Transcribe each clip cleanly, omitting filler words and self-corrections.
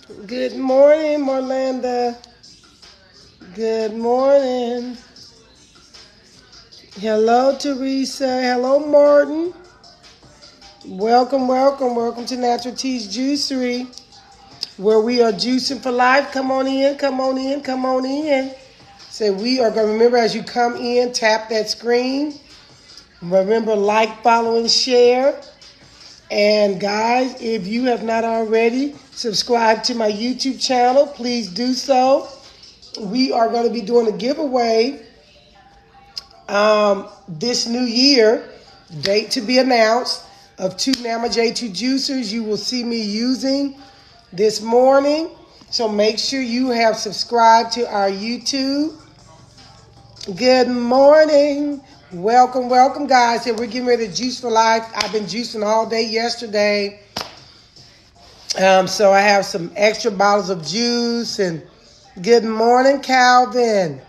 Good morning, Morlanda. Good morning. Hello, Teresa. Hello, Martin. Welcome to Natural Teas Juicery, where we are juicing for life. Come on in, come on in, come on in. So we are going to remember as you come in, tap that screen. Remember, like, follow, and share. And guys, if you have not already subscribed to my YouTube channel, please do so. We are going to be doing a giveaway this new year, date to be announced, of two Nama J2 juicers you will see me using this morning. So make sure you have subscribed to our YouTube. Good morning. Welcome, guys. Here we're getting ready to juice for life. I've been juicing all day yesterday. So I have some extra bottles of juice. And good morning, Calvin.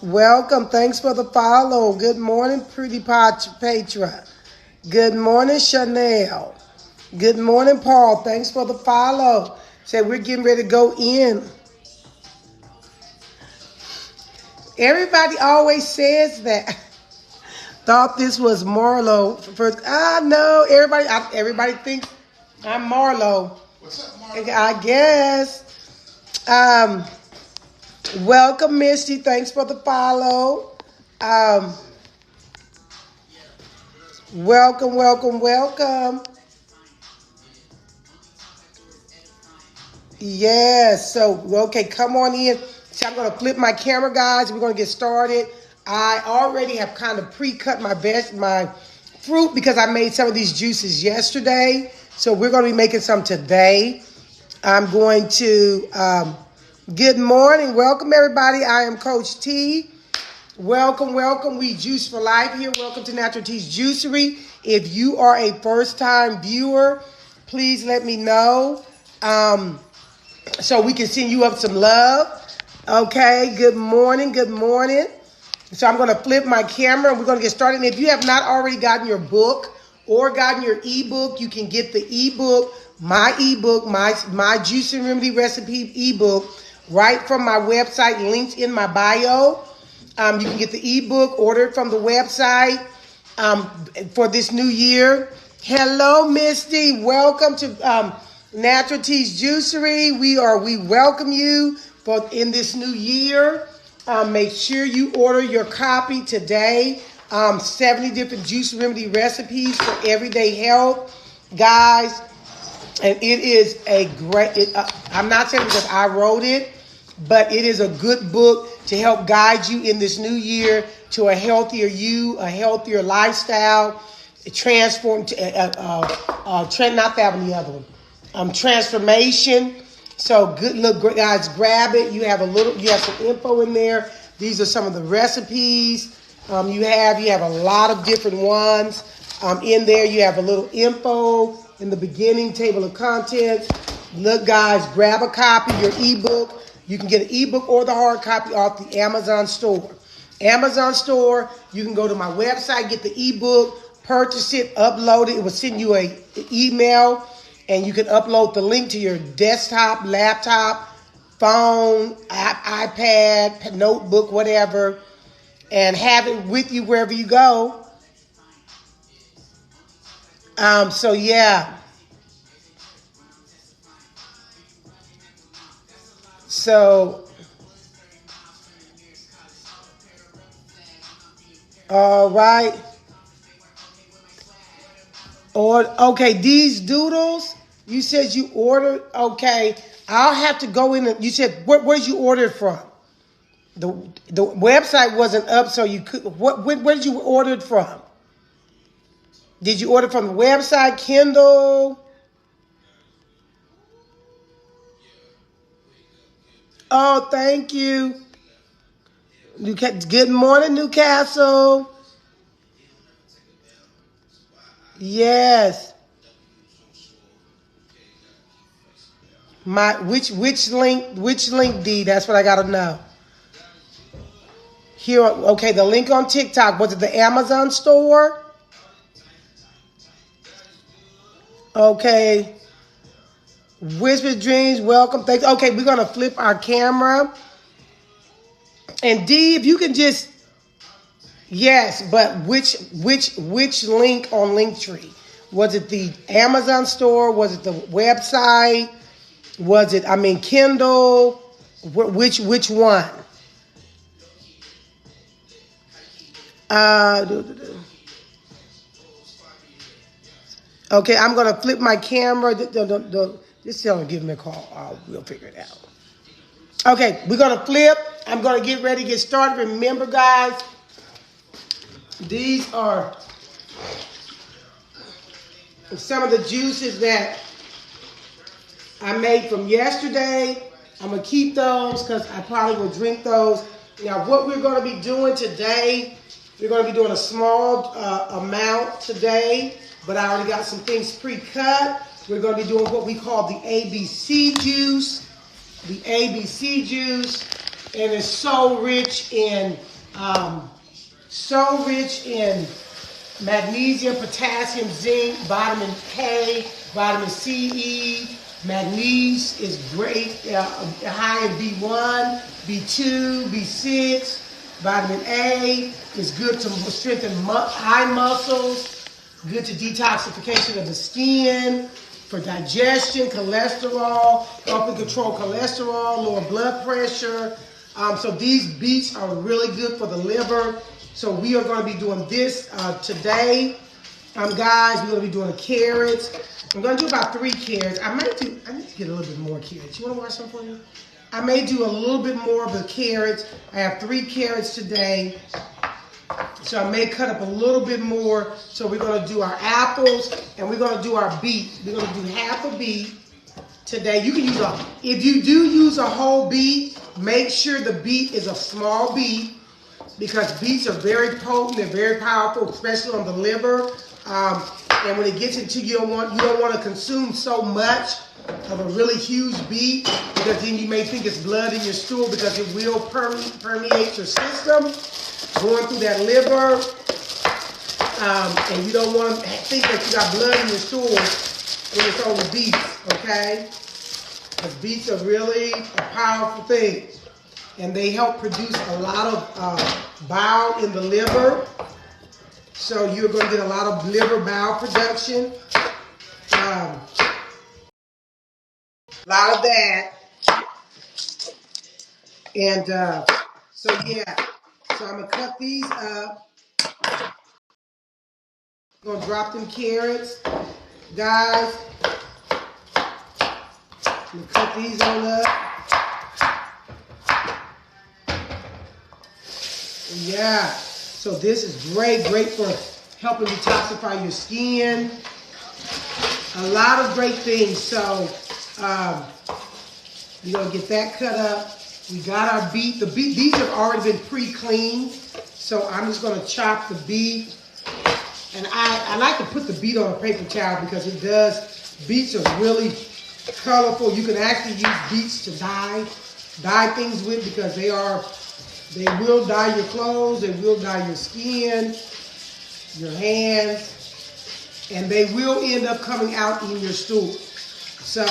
Welcome. Thanks for the follow. Good morning, Pretty Petra. Good morning, Chanel. Good morning, Paul. Thanks for the follow. Say we're getting ready to go in. Everybody always says that. Thought this was Marlo first. No, everybody thinks I'm Marlo. What's up, Marlo? I guess. Welcome, Misty. Thanks for the follow. Welcome. Yes. So, okay, come on in. So I'm going to flip my camera, guys. We're going to get started. I already have kind of pre-cut my fruit because I made some of these juices yesterday. So we're going to be making some today. I'm going to, good morning. Welcome, everybody. I am Coach T. Welcome. We juice for life here. Welcome to Natural Teas Juicery. If you are a first-time viewer, please let me know so we can send you up some love. Okay, good morning. So I'm going to flip my camera and we're going to get started. And if you have not already gotten your book or gotten your ebook, you can get the ebook, my Juicing Remedy Recipe ebook right from my website, linked in my bio. You can get the ebook, order it from the website for this new year. Hello, Misty. Welcome to Natural Teas Juicery. We welcome you in this new year. Make sure you order your copy today. 70 different juice remedy recipes for everyday health, guys. And it is a great. I'm not saying because I wrote it, but it is a good book to help guide you in this new year to a healthier you, a healthier lifestyle, transform. Not that one, the other one. Transformation. So good, look, guys, grab it. You have some info in there. These are some of the recipes you have a lot of different ones in there. You have a little info in the beginning, table of contents. Look, guys, grab a copy, your ebook. You can get an ebook or the hard copy off the Amazon store. You can go to my website, get the ebook, purchase it, upload it. It will send you an email. And you can upload the link to your desktop, laptop, phone, iPad, notebook, whatever, and have it with you wherever you go. So yeah. So, all right. Okay, these doodles, you said you ordered. Okay, I'll have to go in. You said, where'd you order it from? The website wasn't up, so you could. Where did you order it from? Did you order from the website, Kindle? Oh, thank you. Good morning, Newcastle. Yes. Which link D? That's what I gotta know. Here, okay, the link on TikTok, was it the Amazon store? Okay. Whisper Dreams, welcome. Thanks. Okay, we're gonna flip our camera. And D, if you can just yes, but which link on Linktree? Was it the Amazon store? Was it the website? Was it Kindle? Which one? Okay, I'm gonna flip my camera. Just tell them, give me a call. We'll figure it out. Okay, we're gonna flip. I'm gonna get ready to get started. Remember, guys, these are some of the juices that I made from yesterday. I'm gonna keep those because I probably will drink those. Now, what we're gonna be doing today, we're gonna be doing a small amount today, but I already got some things pre-cut. We're gonna be doing what we call the ABC juice. The ABC juice, and it's so rich in magnesium, potassium, zinc, vitamin K, vitamin C, E. Magnesium is great, high in B1, B2, B6. Vitamin A is good to strengthen eye muscles, good to detoxification of the skin, for digestion, cholesterol, helping control cholesterol, lower blood pressure. So these beets are really good for the liver. So we are going to be doing this today. Guys, we're going to be doing carrots. I'm going to do about 3 carrots. I need to get a little bit more carrots. You want to watch some for me? I may do a little bit more of the carrots. I have 3 carrots today. So I may cut up a little bit more. So we're going to do our apples and we're going to do our beet. We're going to do half a beet today. You can use if you do use a whole beet, make sure the beet is a small beet because beets are very potent. They're very powerful, especially on the liver. And when it gets into you don't want to consume so much of a really huge beet because then you may think it's blood in your stool because it will permeate your system going through that liver, and you don't want to think that you got blood in your stool when it's only beets, okay? Because beets are really a powerful thing, and they help produce a lot of bile in the liver, so you're going to get a lot of liver bile production, a lot of that, and so yeah. So I'm going to cut these up. I'm going to drop them carrots. Guys, I'm going to cut these on up. Yeah. So this is great for helping detoxify your skin. A lot of great things. So you're going to get that cut up. We got our beet. These have already been pre-cleaned. So I'm just going to chop the beet. And I like to put the beet on a paper towel because beets are really colorful. You can actually use beets to dye things with because they will dye your clothes, they will dye your skin, your hands, and they will end up coming out in your stool. So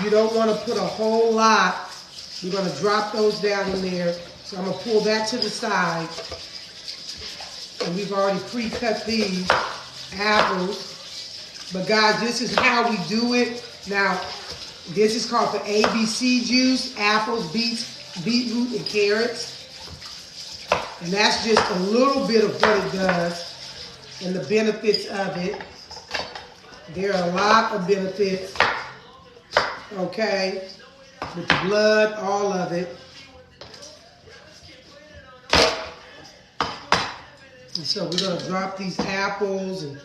you don't want to put a whole lot. We're going to drop those down in there. So I'm going to pull that to the side. And we've already pre-cut these apples. But guys, this is how we do it. Now, this is called the ABC juice, apples, beets, beetroot, and carrots. And that's just a little bit of what it does and the benefits of it. There are a lot of benefits, okay, with the blood, all of it. And so we're going to drop these apples and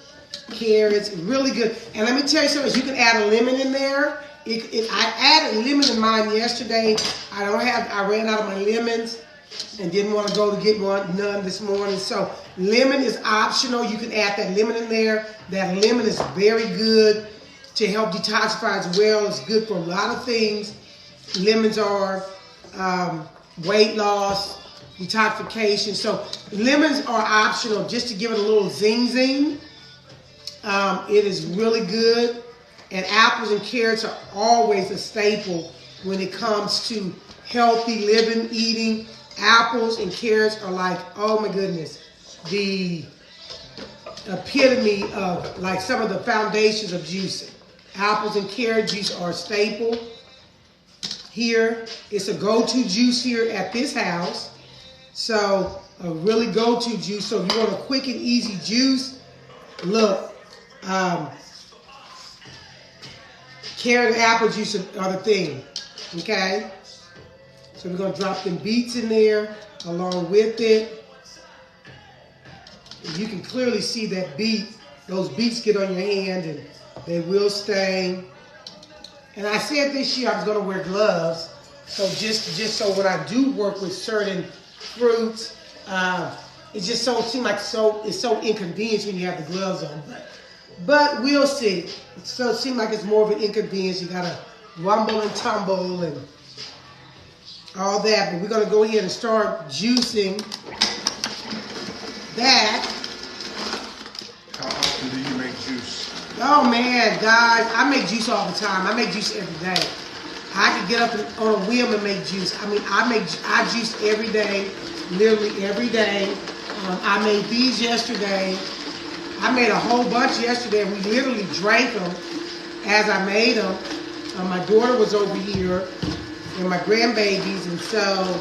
carrots. Really good. And let me tell you something. You can add a lemon in there. I added lemon in mine yesterday. I ran out of my lemons and didn't want to go to get none this morning. So lemon is optional. You can add that lemon in there. That lemon is very good to help detoxify as well. It's good for a lot of things. Lemons are weight loss, detoxification. So lemons are optional just to give it a little zing. It is really good. And apples and carrots are always a staple when it comes to healthy living, eating. Apples and carrots are like, oh my goodness, the epitome of like some of the foundations of juicing. Apples and carrot juice are a staple here. It's a go-to juice here at this house. So a really go-to juice. So if you want a quick and easy juice, look, carrot and apple juice are the thing. Okay? So we're going to drop them beets in there along with it. You can clearly see that those beets get on your hand and they will stain. And I said this year I was going to wear gloves. So just so when I do work with certain fruits, it just seems like it's so inconvenient when you have the gloves on. But we'll see. So it seems like it's more of an inconvenience. You got to rumble and tumble and all that. But we're going to go ahead and start juicing that. How often do you make juice? Oh man, guys, I make juice all the time. I make juice every day. I can get up on a whim and make juice. I mean, I juice every day, literally every day. I made these yesterday. I made a whole bunch yesterday. We literally drank them as I made them. My daughter was over here and my grandbabies, and so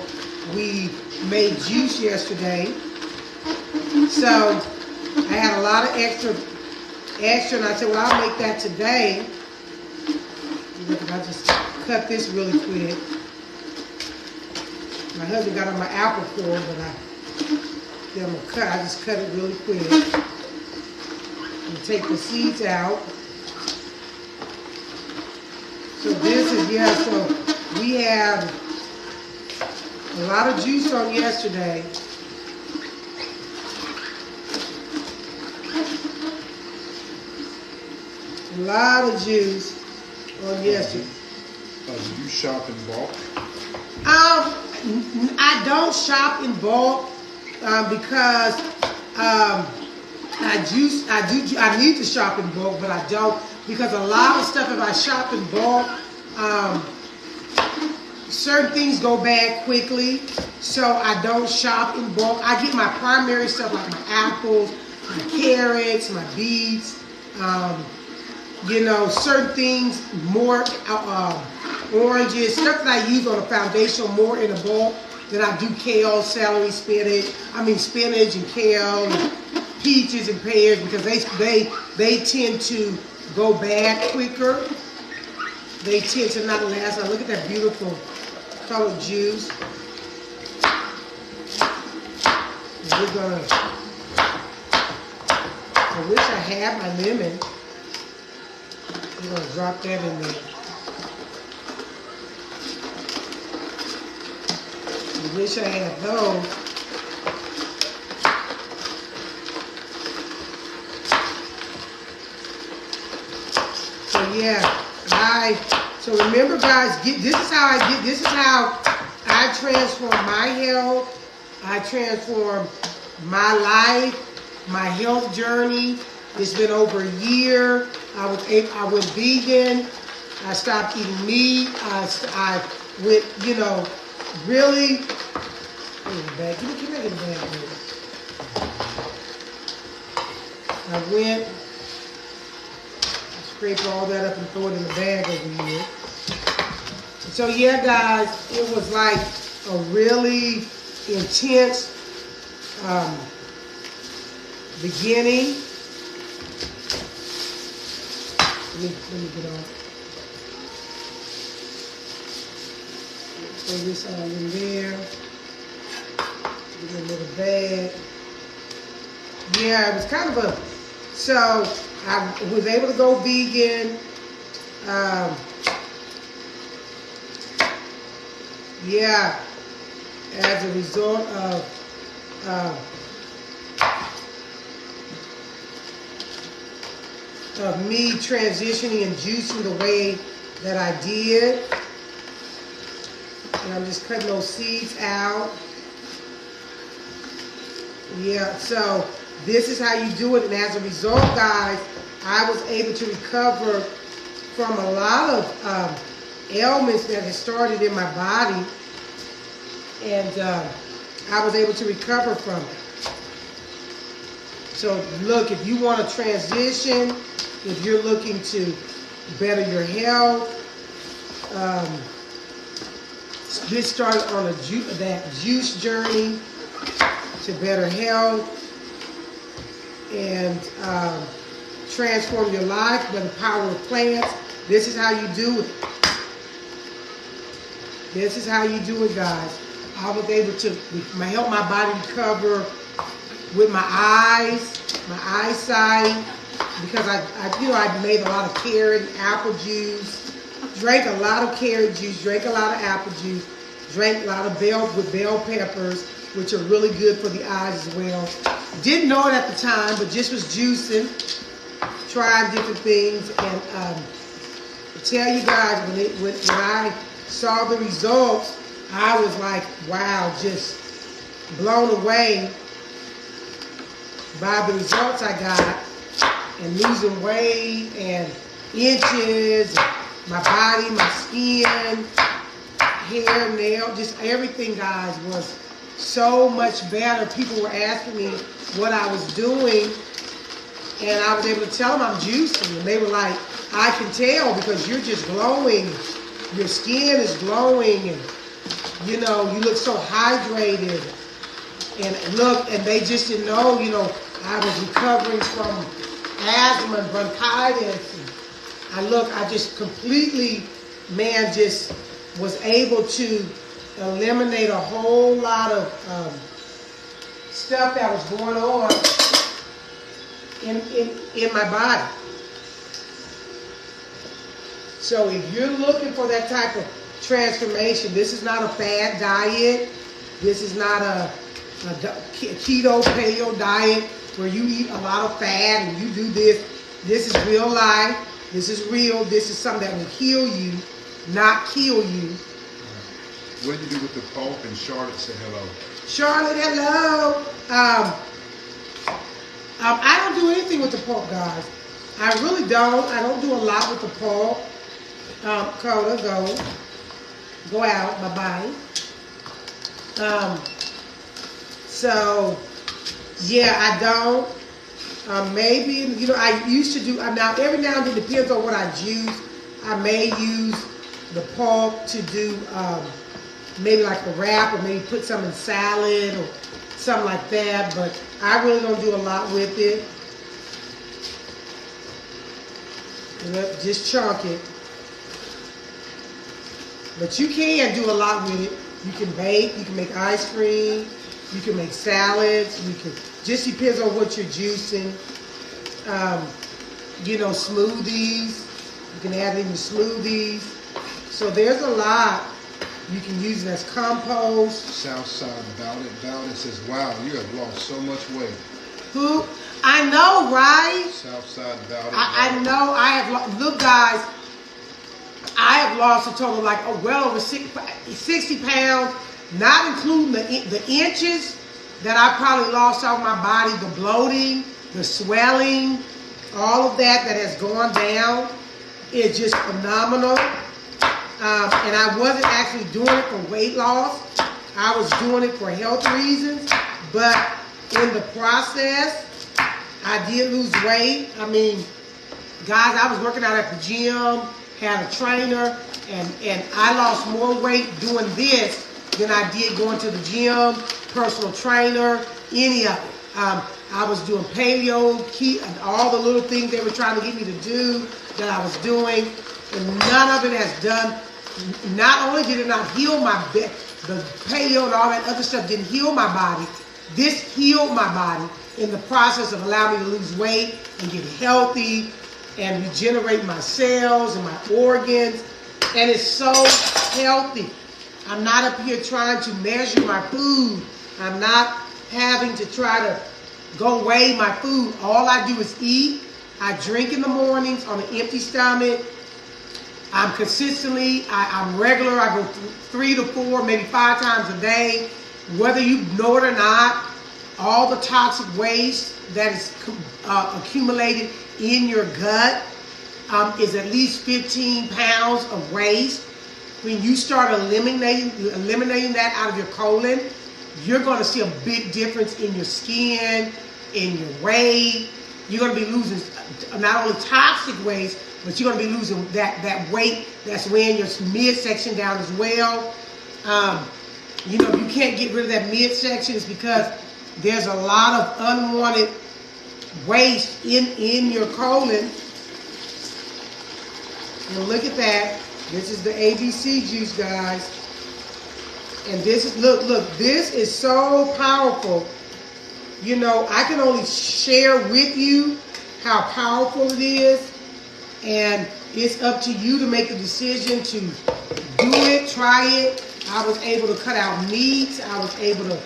we made juice yesterday. So I had a lot of extra, and I said, well, I'll make that today. I just cut this really quick. My husband got on my apple core, but I just cut it really quick. And take the seeds out. So this is, so we had a lot of juice on yesterday. A lot of juice on yesterday. Do you shop in bulk? I don't shop in bulk because I need to shop in bulk, but I don't, because a lot of stuff, if I shop in bulk, certain things go bad quickly, so I don't shop in bulk. I get my primary stuff like my apples, my carrots, my beets, certain things, more oranges, stuff that I use on a foundation more in a bulk than I do kale, celery, spinach and kale, and peaches and pears, because they tend to go bad quicker. They tend to not last. Now look at that beautiful colored juice. And we're gonna, I wish I had my lemon. We're going to drop that in there. I wish I had those. So yeah, so remember guys, this is how I transform my health. I transform my life, my health journey. It's been over a year. I went vegan. I stopped eating meat. I went, really. Give me the bag. Give me the bag, baby. I went. I scraped all that up and threw it in the bag over here. So yeah, guys, it was like a really intense beginning. Let me get off. Throw this all in there. Get a little bag. Yeah, it was kind of so I was able to go vegan. Yeah, as a result of me transitioning and juicing the way that I did. And I'm just cutting those seeds out. Yeah, so this is how you do it. And as a result, guys, I was able to recover from a lot of ailments that had started in my body, and I was able to recover from it. So look, if you want to transition, if you're looking to better your health, get started on that juice journey to better health and transform your life by the power of plants. This is how you do it. This is how you do it, guys. I was able to help my body recover with my eyes, my eyesight, because I made a lot of carrot and apple juice, drank a lot of carrot juice, drank a lot of apple juice, drank a lot of bell peppers, which are really good for the eyes as well. Didn't know it at the time, but just was juicing, trying different things, and I tell you guys, when I saw the results, I was like, wow, just blown away by the results I got, and losing weight and inches, my body, my skin, hair, nail, just everything, guys, was so much better. People were asking me what I was doing, and I was able to tell them I'm juicing, and they were like, I can tell because you're just glowing. Your skin is glowing, and you look so hydrated. And look, and they just didn't know, I was recovering from asthma and bronchitis. And I just completely, just was able to eliminate a whole lot of stuff that was going on in my body. So if you're looking for that type of transformation, this is not a fad diet. This is not a keto, paleo diet where you eat a lot of fat and you do this. This is real life. This is real. This is something that will heal you, not kill you. What do you do with the pulp? And Charlotte said hello. Charlotte, hello. I don't do anything with the pulp, guys. I really don't. I don't do a lot with the pulp. Coda, go out, bye-bye. So, yeah, I don't. Maybe, I used to do, now every now and then, depends on what I juice. I may use the pulp to do maybe like a wrap, or maybe put some in salad or something like that, but I really don't do a lot with it. Just chunk it. But you can do a lot with it. You can bake, you can make ice cream, you can make salads, just depends on what you're juicing. Smoothies, you can add it in your smoothies. So there's a lot. You can use it as compost. Southside Ballot says, wow, you have lost so much weight. Who? I know, right? Southside Ballot. I know, I have, look guys, I have lost a total of well over 60 pounds, not including the inches that I probably lost off my body, the bloating, the swelling, all of that has gone down. It's just phenomenal. And I wasn't actually doing it for weight loss. I was doing it for health reasons. But in the process, I did lose weight. I mean, guys, I was working out at the gym, had a trainer, and I lost more weight doing this than I did going to the gym, personal trainer, any of it. I was doing paleo, keto, and all the little things they were trying to get me to do that I was doing, and none of it has done. Not only did it not heal my the paleo and all that other stuff didn't heal my body, this healed my body in the process of allowing me to lose weight and get healthy and regenerate my cells and my organs. And it's so healthy. I'm not up here trying to measure my food. I'm not having to try to go weigh my food. All I do is eat. I drink in the mornings on an empty stomach. I'm regular. I go 3 to 4, maybe 5 times a day. Whether you know it or not, all the toxic waste that is accumulated in your gut is at least 15 pounds of waste. When you start eliminating that out of your colon, you're going to see a big difference in your skin, in your weight. You're going to be losing not only toxic waste, but you're going to be losing that weight that's weighing your midsection down as well. You know, if you can't get rid of that midsection, it's because there's a lot of unwanted waste in your colon. And look at that. This is the ABC juice, guys. And this is, look, this is so powerful. You know, I can only share with you how powerful it is. And it's up to you to make a decision to do it, try it. I was able to cut out meat. I was able to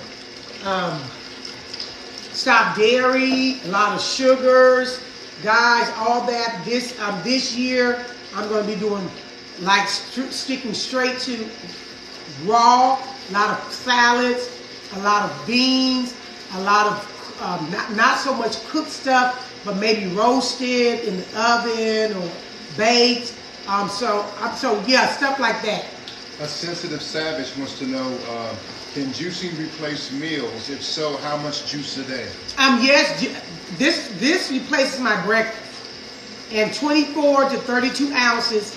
stop dairy, a lot of sugars. Guys, all that. This year, I'm going to be doing like sticking straight to raw, a lot of salads, a lot of beans, a lot of not so much cooked stuff, but maybe roasted in the oven or baked. So yeah, stuff like that. A sensitive savage wants to know, can juicing replace meals? If so, how much juice a day? Yes, this replaces my breakfast. And 24 to 32 ounces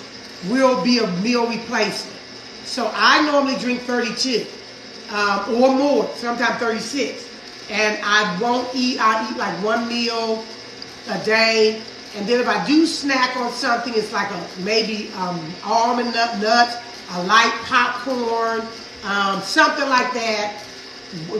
will be a meal replacement. So I normally drink 32 or more, sometimes 36. And I won't eat, I eat like one meal a day. And then if I do snack on something, it's like maybe almond nuts, a light popcorn, something like that.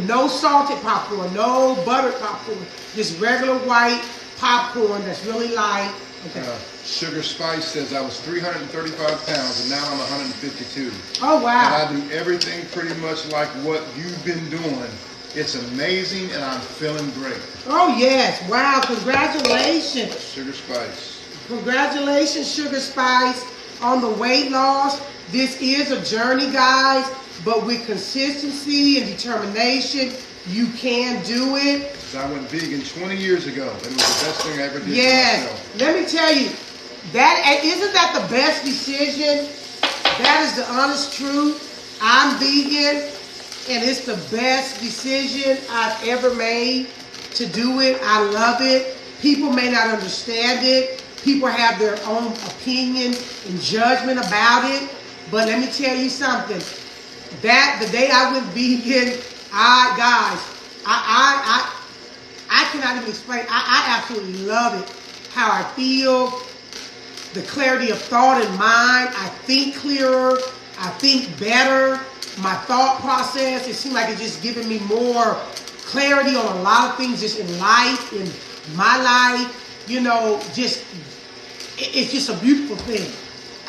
No salted popcorn, no buttered popcorn, just regular white popcorn that's really light. Okay. Sugar Spice says, I was 335 pounds and now I'm 152. Oh, wow. And I do everything pretty much like what you've been doing. It's amazing and I'm feeling great. Oh, yes. Wow. Congratulations. Sugar Spice. Congratulations, Sugar Spice, on the weight loss. This is a journey, guys, but with consistency and determination, you can do it. So I went vegan 20 years ago, and it was the best thing I ever did yes. for myself. Let me tell you, isn't that the best decision? That is the honest truth. I'm vegan, and it's the best decision I've ever made to do it. I love it. People may not understand it. People have their own opinion and judgment about it. But let me tell you something. The day I went vegan, I cannot even explain. I absolutely love it. How I feel, the clarity of thought in mind. I think clearer. I think better. My thought process, it seems like it's just giving me more clarity on a lot of things just in life, in my life. You know, it's just a beautiful thing.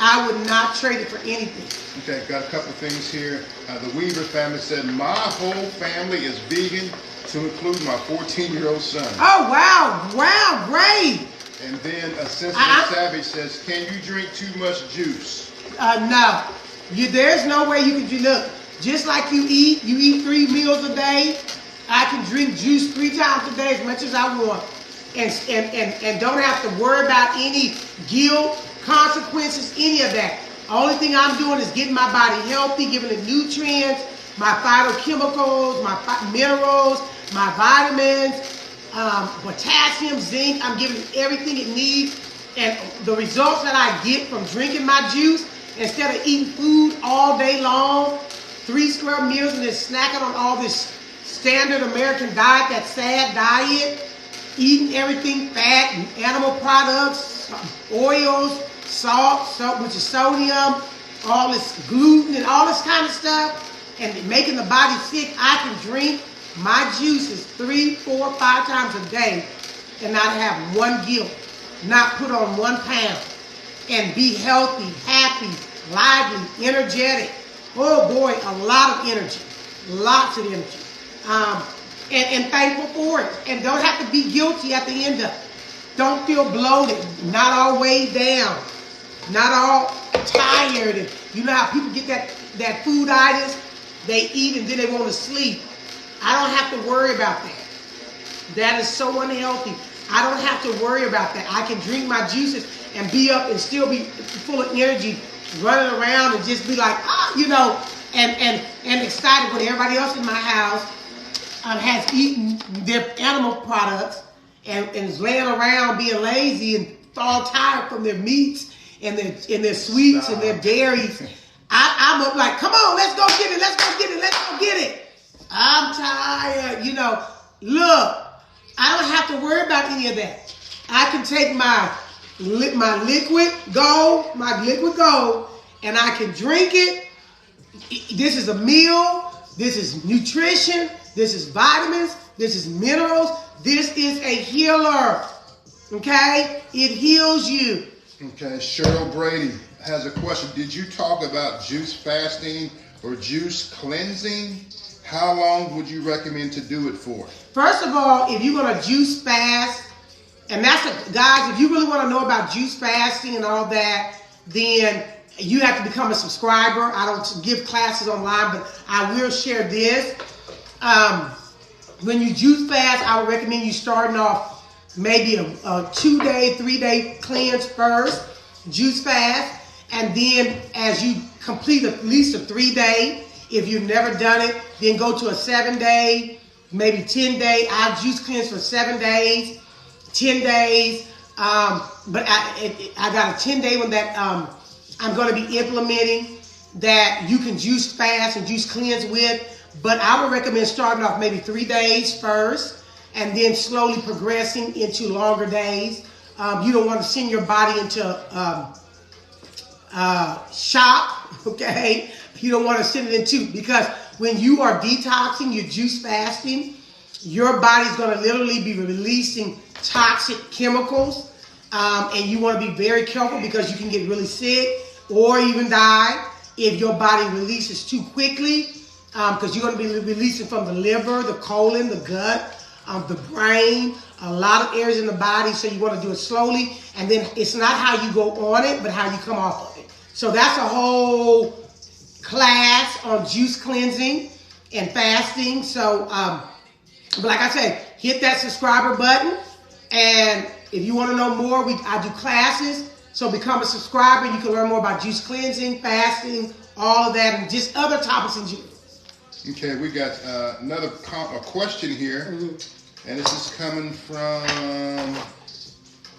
I would not trade it for anything. Okay, got a couple things here. The Weaver family said, my whole family is vegan, to include my 14-year-old son. Oh, wow. Wow, great. And then a sensitive savage says, can you drink too much juice? No. There's no way you can do. Look, just like you eat 3 meals a day. I can drink juice 3 times a day as much as I want. And don't have to worry about any guilt, consequences, any of that. Only thing I'm doing is getting my body healthy, giving it nutrients, my phytochemicals, my minerals, my vitamins, potassium, zinc. I'm giving it everything it needs. And the results that I get from drinking my juice, instead of eating food all day long, 3 square meals and just snacking on all this standard American diet, that sad diet, eating everything fat and animal products, oils, salt, which is sodium, all this gluten and all this kind of stuff, and making the body sick. I can drink my juices 3, 4, 5 times a day and not have one guilt, not put on 1 pound, and be healthy, happy, lively, energetic. Oh boy, a lot of energy, lots of energy, and thankful for it, and don't have to be guilty at the end of it. Don't feel bloated, not all weighed down, not all tired. And you know how people get that fooditis, they eat and then they want to sleep. I don't have to worry about that. That is so unhealthy. I don't have to worry about that. I can drink my juices and be up and still be full of energy, running around and just be like, and excited when everybody else in my house has eaten their animal products and is laying around being lazy and all tired from their meats and their sweets and their dairies. I'm up like, come on, let's go get it, let's go get it, let's go get it. I'm tired, Look, I don't have to worry about any of that. I can take my liquid gold, and I can drink it. This is a meal. This is nutrition. This is vitamins. This is minerals. This is a healer. Okay? It heals you. Okay, Cheryl Brady has a question. Did you talk about juice fasting or juice cleansing? How long would you recommend to do it for? First of all, if you're going to juice fast, and guys, if you really want to know about juice fasting and all that, then you have to become a subscriber. I don't give classes online, but I will share this. When you juice fast, I would recommend you starting off maybe a 2-day, 3-day cleanse first, juice fast, and then as you complete at least a 3-day, if you've never done it, then go to a 7-day, maybe 10-day. I've juice cleansed for 7 days, 10 days, but I got a 10-day one that I'm going to be implementing that you can juice fast and juice cleanse with. But I would recommend starting off maybe 3 days first and then slowly progressing into longer days. You don't want to send your body into shock, okay? You don't want to send it into, because when you are detoxing, you're juice fasting, your body's going to literally be releasing toxic chemicals. And you want to be very careful because you can get really sick or even die if your body releases too quickly, because you're going to be releasing from the liver, the colon, the gut, the brain, a lot of areas in the body. So you want to do it slowly, and then it's not how you go on it, but how you come off of it. So that's a whole class on juice cleansing and fasting. So, but like I said, hit that subscriber button, and if you want to know more, I do classes. So become a subscriber. You can learn more about juice cleansing, fasting, all of that, and just other topics in juice. Okay, we got another question here, and this is coming from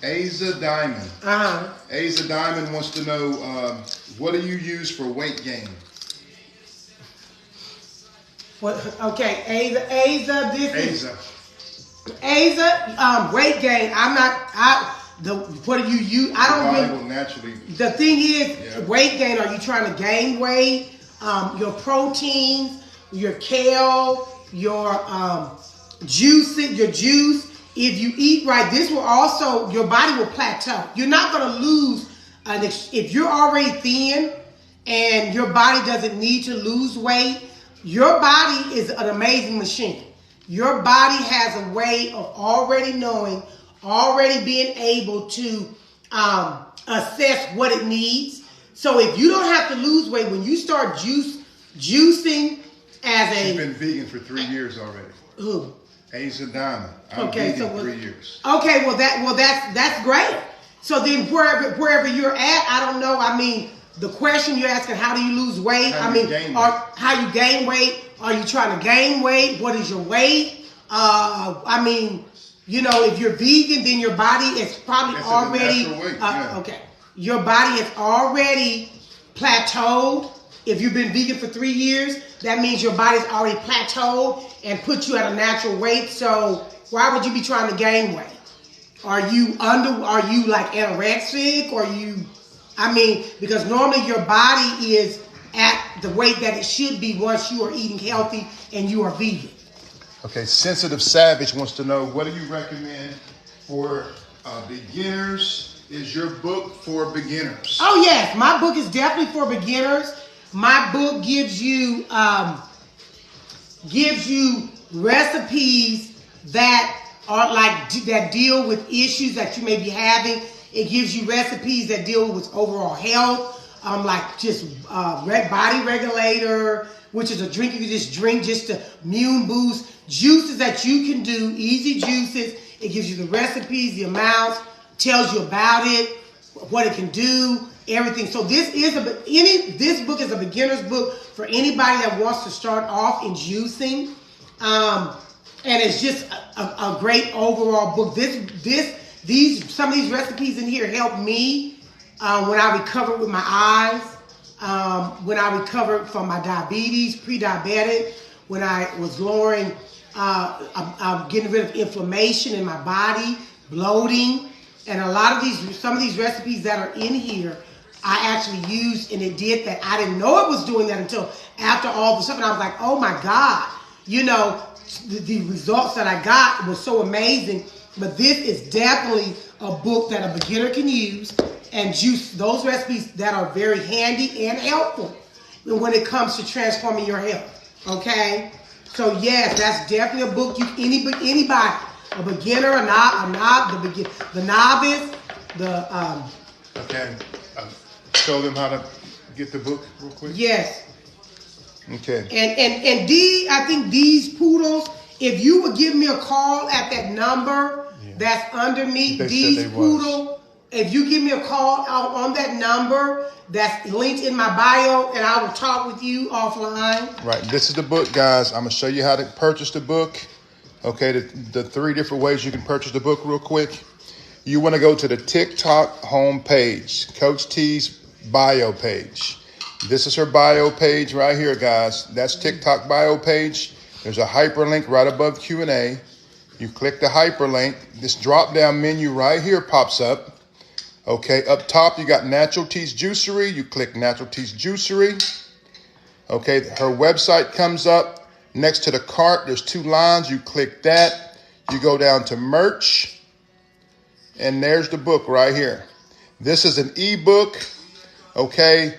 Aza Diamond. Aza Diamond wants to know, what do you use for weight gain? What? Okay, Aza, weight gain. What do you use? I don't body really. Will naturally. The thing is, weight gain. Are you trying to gain weight? Your proteins, your kale, your juice. If you eat right, this will also, your body will plateau. You're not going to lose. If you're already thin and your body doesn't need to lose weight, your body is an amazing machine. Your body has a way of already knowing, already being able to assess what it needs. So if you don't have to lose weight, when you start juicing as She's been vegan for 3 years already. Who? Aza Diamond. I'm vegan 3 years. Okay, that's great. So then wherever you're at, I don't know. I mean, the question you're asking, how do you lose weight? How you gain weight? Are you trying to gain weight? What is your weight? I mean, if you're vegan, then your body is probably already okay. Your body is already plateaued. If you've been vegan for 3 years, that means your body's already plateaued and put you at a natural weight. So why would you be trying to gain weight? Are you like anorexic? Because normally your body is at the weight that it should be once you are eating healthy and you are vegan. Okay, Sensitive Savage wants to know, what do you recommend for beginners? Is your book for beginners? Oh yes, my book is definitely for beginners. My book gives you recipes that are that deal with issues that you may be having. It gives you recipes that deal with overall health, body regulator, which is a drink you can just drink just to immune boost. Juices that you can do, easy juices. It gives you the recipes, the amounts, tells you about it, what it can do, everything. So this book is a beginner's book for anybody that wants to start off in juicing. And it's just a great overall book. Some of these recipes in here helped me when I recovered with my eyes, when I recovered from my diabetes, pre-diabetic, when I was lowering, getting rid of inflammation in my body, bloating, and some of these recipes that are in here, I actually used, and it did that. I didn't know it was doing that until after all the stuff, and I was like, oh my God, the results that I got was so amazing. But this is definitely a book that a beginner can use and juice those recipes that are very handy and helpful when it comes to transforming your health. Okay? So yes, that's definitely a book anybody, a beginner, the novice, Okay. Show them how to get the book real quick. Yes. Okay. And I think these poodles, if you would give me a call at that number that's underneath these poodle, if you give me a call on that number that's linked in my bio, and I will talk with you offline. Right. This is the book, guys. I'm going to show you how to purchase the book. Okay. The 3 different ways you can purchase the book real quick. You want to go to the TikTok homepage, Coach T's bio page. This is her bio page right here, guys. That's TikTok bio page. There's a hyperlink right above Q&A. You click the hyperlink. This drop-down menu right here pops up. Okay, up top, you got Natural Teas Juicery. You click Natural Teas Juicery. Okay, her website comes up. Next to the cart, there's 2 lines. You click that. You go down to merch. And there's the book right here. This is an ebook. Okay,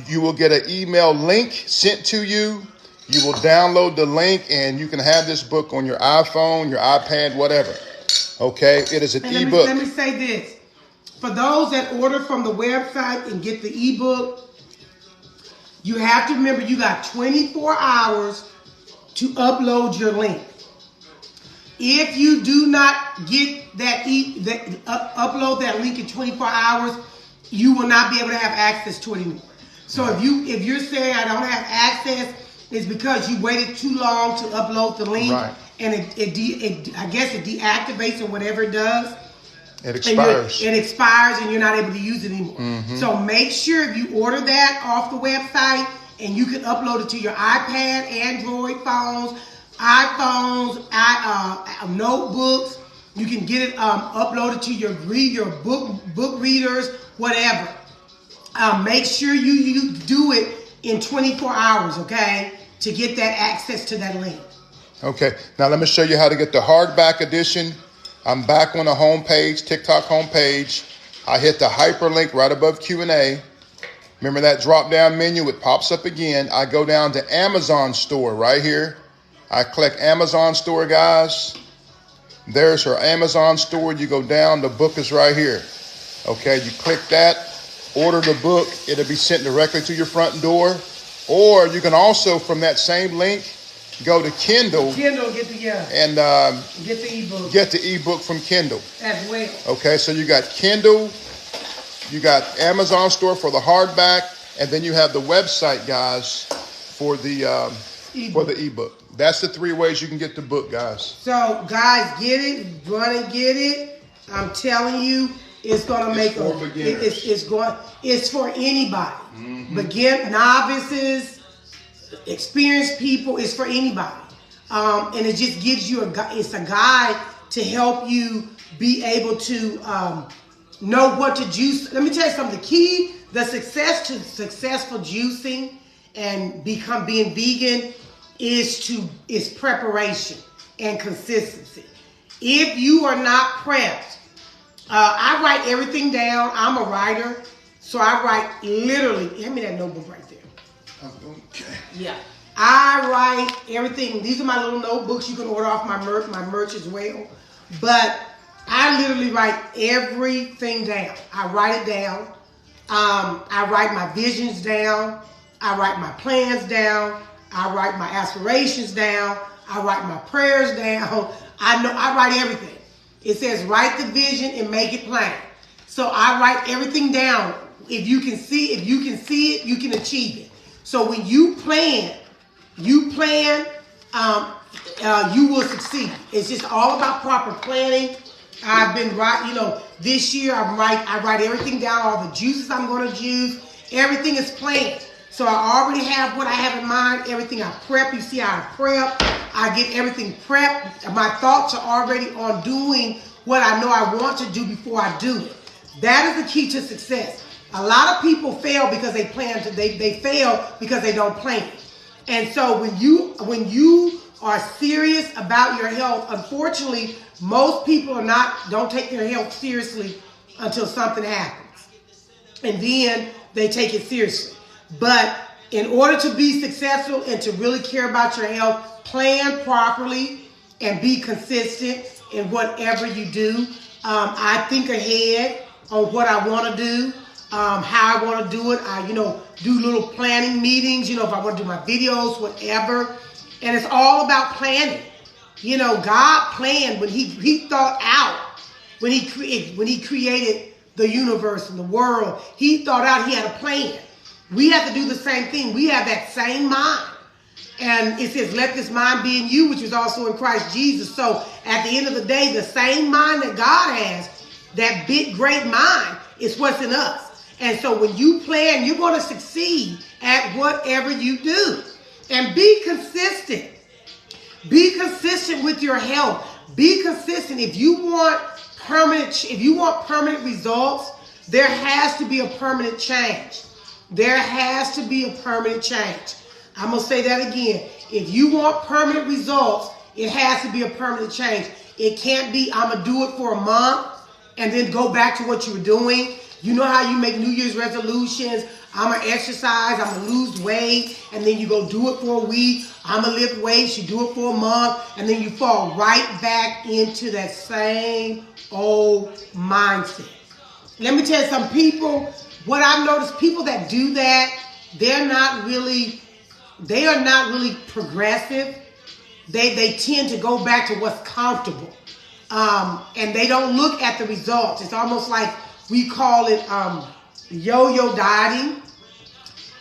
you will get an email link sent to you. You will download the link and you can have this book on your iPhone, your iPad, whatever. Okay, it is an ebook. Let me say this. For those that order from the website and get the ebook, you have to remember you got 24 hours to upload your link. If you do not get upload that link in 24 hours, you will not be able to have access to it anymore. So if you're saying I don't have access, it's because you waited too long to upload the link, and I guess it deactivates or whatever it does. It expires. It expires and you're not able to use it anymore. Mm-hmm. So make sure if you order that off the website, and you can upload it to your iPad, Android phones, iPhones, notebooks. You can get it uploaded to your book readers, whatever. Make sure you do it in 24 hours, okay, to get that access to that link. Okay, now let me show you how to get the hardback edition. I'm back on the homepage, TikTok homepage. I hit the hyperlink right above Q&A. Remember that drop-down menu? It pops up again. I go down to Amazon store right here. I click Amazon store, guys. There's her Amazon store. You go down, the book is right here. Okay, you click that, order the book. It'll be sent directly to your front door. Or you can also, from that same link, go to Kindle. Kindle, get the ebook. Get the ebook from Kindle as well. Okay, so you got Kindle, you got Amazon store for the hardback, and then you have the website, guys, for the ebook. That's the 3 ways you can get the book, guys. So, guys, get it, run and get it. I'm telling you, it's gonna make it's for anybody. Mm-hmm. Novices, experienced people, it's for anybody. And it just gives you it's a guide to help you be able to know what to juice. Let me tell you something. The key, the success to successful juicing and being vegan is preparation and consistency. If you are not prepped, I write everything down. I'm a writer, so I write literally. Hand me that notebook right there. Okay. Yeah. I write everything. These are my little notebooks. You can order off my merch as well. But I literally write everything down. I write it down. I write my visions down. I write my plans down. I write my aspirations down. I write my prayers down. I write everything. It says write the vision and make it plain. So I write everything down. If you can see it, you can achieve it. So when you plan, you will succeed. It's just all about proper planning. I've been this year I write everything down, all the juices I'm going to use. Everything is planned. So I already have what I have in mind. Everything I prep. You see how I prep. I get everything prepped. My thoughts are already on doing what I know I want to do before I do it. That is the key to success. A lot of people fail because they they fail because they don't plan. And so when you are serious about your health, unfortunately, most people don't take their health seriously until something happens. And then they take it seriously. But in order to be successful and to really care about your health, plan properly and be consistent in whatever you do. I think ahead on what I want to do, how I want to do it. I, do little planning meetings, if I want to do my videos, whatever. And it's all about planning. God planned when he thought out, when he created the universe and the world. He thought out, he had a plan. We have to do the same thing. We have that same mind. And it says, let this mind be in you, which was also in Christ Jesus. So at the end of the day, the same mind that God has, that big, great mind, is what's in us. And so when you plan, you're going to succeed at whatever you do. And be consistent. Be consistent with your health. Be consistent. If you want permanent results, there has to be a permanent change. There has to be a permanent change. I'm going to say that again. If you want permanent results, it has to be a permanent change. It can't be, I'm going to do it for a month and then go back to what you were doing. You know how you make New Year's resolutions? I'm going to exercise, I'm going to lose weight, and then you go do it for a week. I'm going to lift weights, you do it for a month, and then you fall right back into that same old mindset. Let me tell you, some people, what I've noticed, people that do that, they are not really progressive. They tend to go back to what's comfortable. And they don't look at the results. It's almost like we call it yo-yo dieting.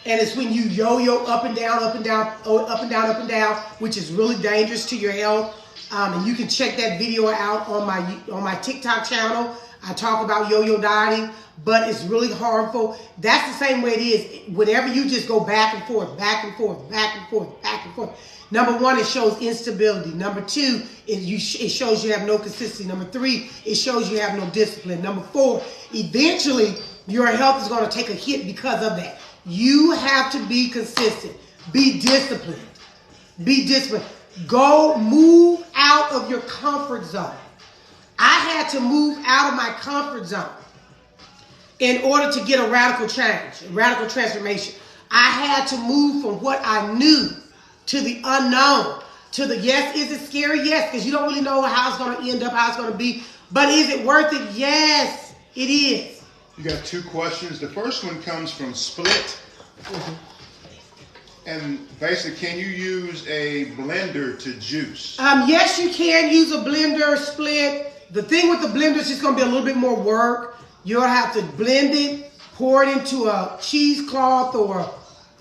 And it's when you yo-yo up and down, up and down, up and down, up and down, which is really dangerous to your health. And you can check that video out on my TikTok channel. I talk about yo-yo dieting, but it's really harmful. That's the same way it is. Whenever you just go back and forth, back and forth, back and forth, back and forth. Number one, it shows instability. Number two, it shows you have no consistency. Number three, it shows you have no discipline. Number four, eventually your health is going to take a hit because of that. You have to be consistent. Be disciplined. Be disciplined. Go move out of your comfort zone. I had to move out of my comfort zone in order to get a radical change, a radical transformation. I had to move from what I knew to the unknown, to the yes. Is it scary? Yes, because you don't really know how it's going to end up, how it's going to be. But is it worth it? Yes, it is. You got two questions. The first one comes from Split. Mm-hmm. And basically, can you use a blender to juice? Yes, you can use a blender, Split. The thing with the blender is just going to be a little bit more work. You'll have to blend it, pour it into a cheesecloth or a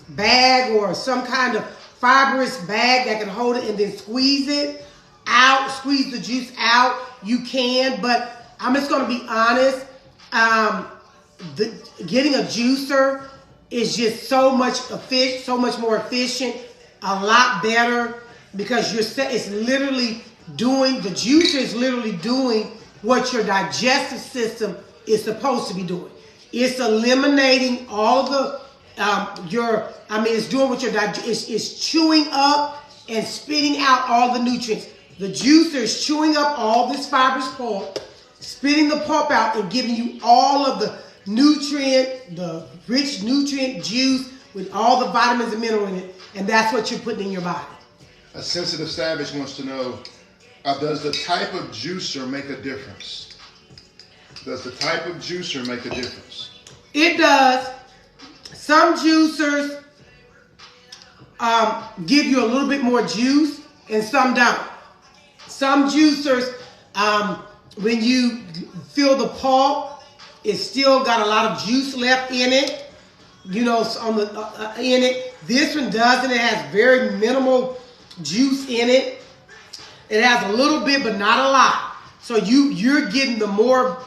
bag or some kind of fibrous bag that can hold it, and then squeeze it out, squeeze the juice out. You can, but I'm just going to be honest. Getting a juicer is just so much more efficient, a lot better, because it's literally doing, the juicer is literally doing what your digestive system is supposed to be doing. It's eliminating all the it's doing what your it's chewing up and spitting out all the nutrients. The juicer is chewing up all this fibrous pulp, spitting the pulp out, and giving you all of the rich nutrient juice with all the vitamins and minerals in it, and that's what you're putting in your body. A sensitive savage wants to know, does the type of juicer make a difference? Does the type of juicer make a difference? It does. Some juicers give you a little bit more juice, and some don't. Some juicers, when you fill the pulp, it's still got a lot of juice left in it. You know, on the in it. This one doesn't. It has very minimal juice in it. It has a little bit, but not a lot. So you're getting the more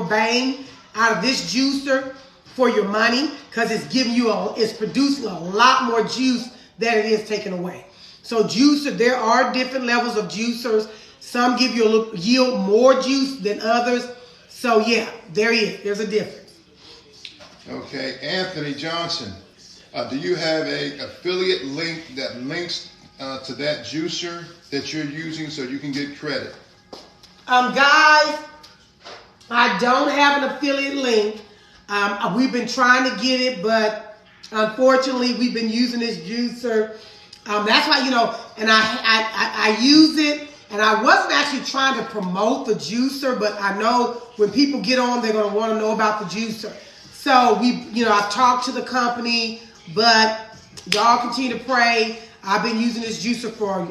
bang out of this juicer for your money, because it's giving you it's producing a lot more juice than it is taking away. So juicer, there are different levels of juicers. Some give you a little, yield more juice than others. So yeah, there's a difference. Okay, Anthony Johnson, do you have a affiliate link that links to that juicer that you're using so you can get credit? Guys, I don't have an affiliate link. We've been trying to get it, but unfortunately, we've been using this juicer. That's why, you know, and I use it, and I wasn't actually trying to promote the juicer, but I know when people get on, they're going to want to know about the juicer. So I've talked to the company, but y'all continue to pray. I've been using this juicer for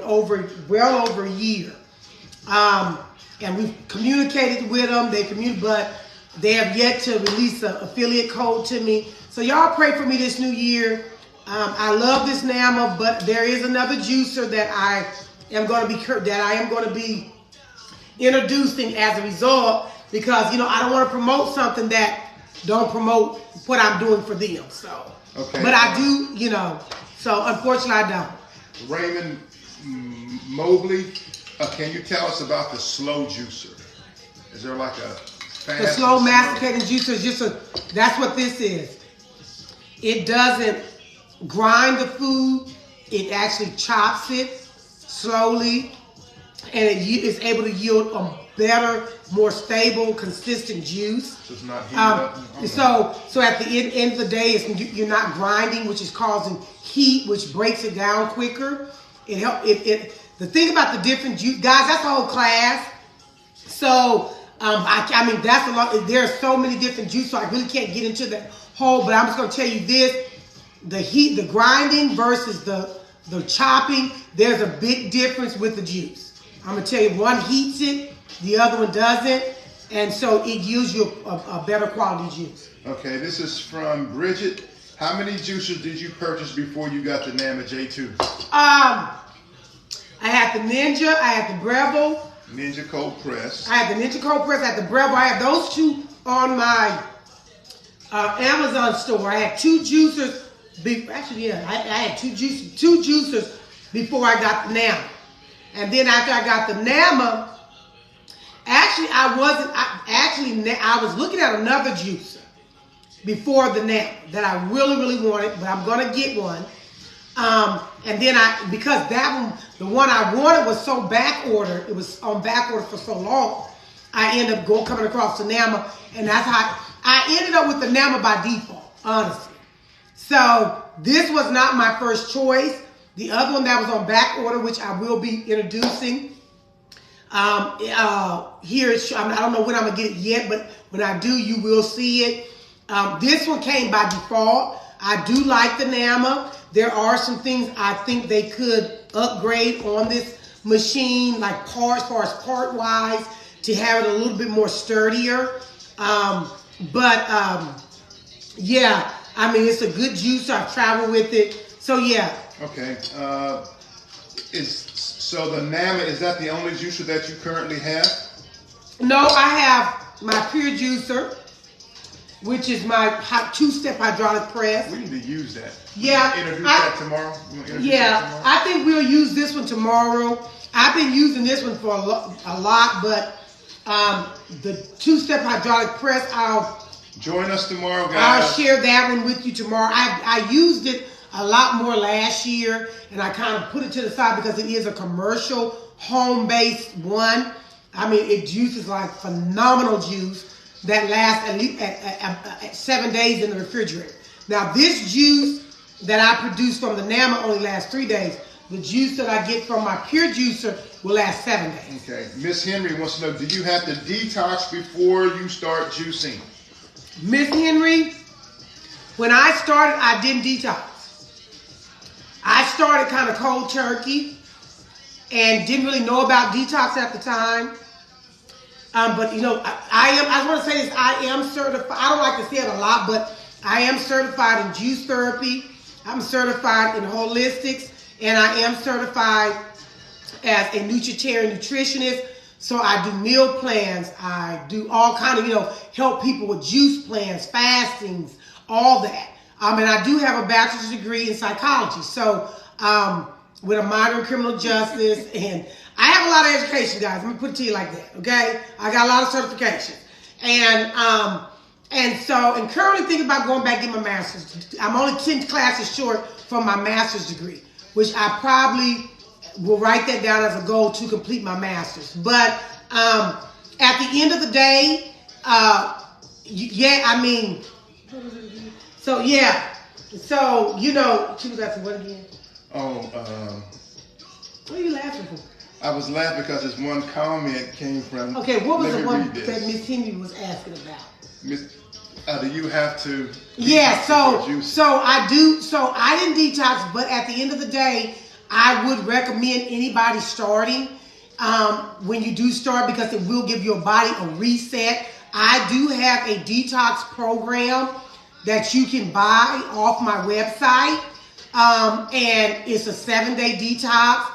well over a year. And we've communicated with them. But they have yet to release an affiliate code to me. So y'all pray for me this new year. I love this Nama, but there is another juicer that I am going to be introducing as a result, because I don't want to promote something that don't promote what I'm doing for them. So, okay. But I do, so unfortunately I don't. Raymond Mobley, can you tell us about the slow juicer? Is there like a fast? The slow masticating juicer is that's what this is. It doesn't grind the food. It actually chops it slowly, and it is able to yield a better, more stable, consistent juice. So it's not heated up? So at the end of the day, you're not grinding, which is causing heat, which breaks it down quicker. The thing about the different juice, guys, that's the whole class. So that's a lot. There are so many different juices, so I really can't get into that whole. But I'm just going to tell you this: the grinding versus the chopping. There's a big difference with the juice. I'm going to tell you, one heats it, the other one doesn't, and so it yields you a better quality juice. Okay, this is from Bridget. How many juicers did you purchase before you got the Nama J2? I had the Ninja, I had the Breville. Ninja Cold Press. I had the Ninja Cold Press, I had the Breville. I had those two on my Amazon store. I had two juicers. I had two juicers before I got the Nama. And then after I got the Nama, I was looking at another juicer before the Nama that I really, really wanted, but I'm going to get one. And then because that one, the one I wanted was so back ordered, it was on back order for so long, I ended up coming across the Nama, and that's how I ended up with the Nama by default, honestly. So this was not my first choice. The other one that was on back order, which I will be introducing, here I don't know when I'm going to get it yet, but when I do, you will see it. This one came by default. I do like the Nama. There are some things I think they could upgrade on this machine, like as far as part-wise, to have it a little bit more sturdier. Yeah, I mean, it's a good juicer. I've traveled with it. So, yeah. Okay. So the Nama, is that the only juicer that you currently have? No, I have my Pure Juicer, which is my two-step hydraulic press. We need to use that. Yeah. Introduce that tomorrow? I think we'll use this one tomorrow. I've been using this one for a lot, but the two-step hydraulic press, join us tomorrow, guys. I'll share that one with you tomorrow. I used it a lot more last year, and I kind of put it to the side because it is a commercial, home-based one. I mean, it juices like phenomenal juice that lasts at least 7 days in the refrigerator. Now, this juice that I produce from the Nama only lasts 3 days. The juice that I get from my Pure Juicer will last 7 days. Okay. Miss Henry wants to know, do you have to detox before you start juicing? Miss Henry, when I started, I didn't detox. I started kind of cold turkey. and didn't really know about detox at the time. But you know, I want to say this, I am certified. I don't like to say it a lot, but I am certified in juice therapy. I'm certified in holistics, and I am certified as a nutritarian nutritionist. So I do meal plans. I do all kind of, help people with juice plans, fastings, all that. And I do have a bachelor's degree in psychology. So with a minor in criminal justice, and I have a lot of education, guys. Let me put it to you like that, okay? I got a lot of certifications. And currently thinking about going back and getting my master's. I'm only 10 classes short from my master's degree, which I probably will write that down as a goal to complete my master's. But at the end of the day, she was asking what again? What are you laughing for? I was laughing because this one comment came from. Okay, what was the one that Miss Henry was asking about? Do you have to? Yeah, so I do. So I didn't detox, but at the end of the day, I would recommend anybody starting when you do start, because it will give your body a reset. I do have a detox program that you can buy off my website, and it's a 7-day detox.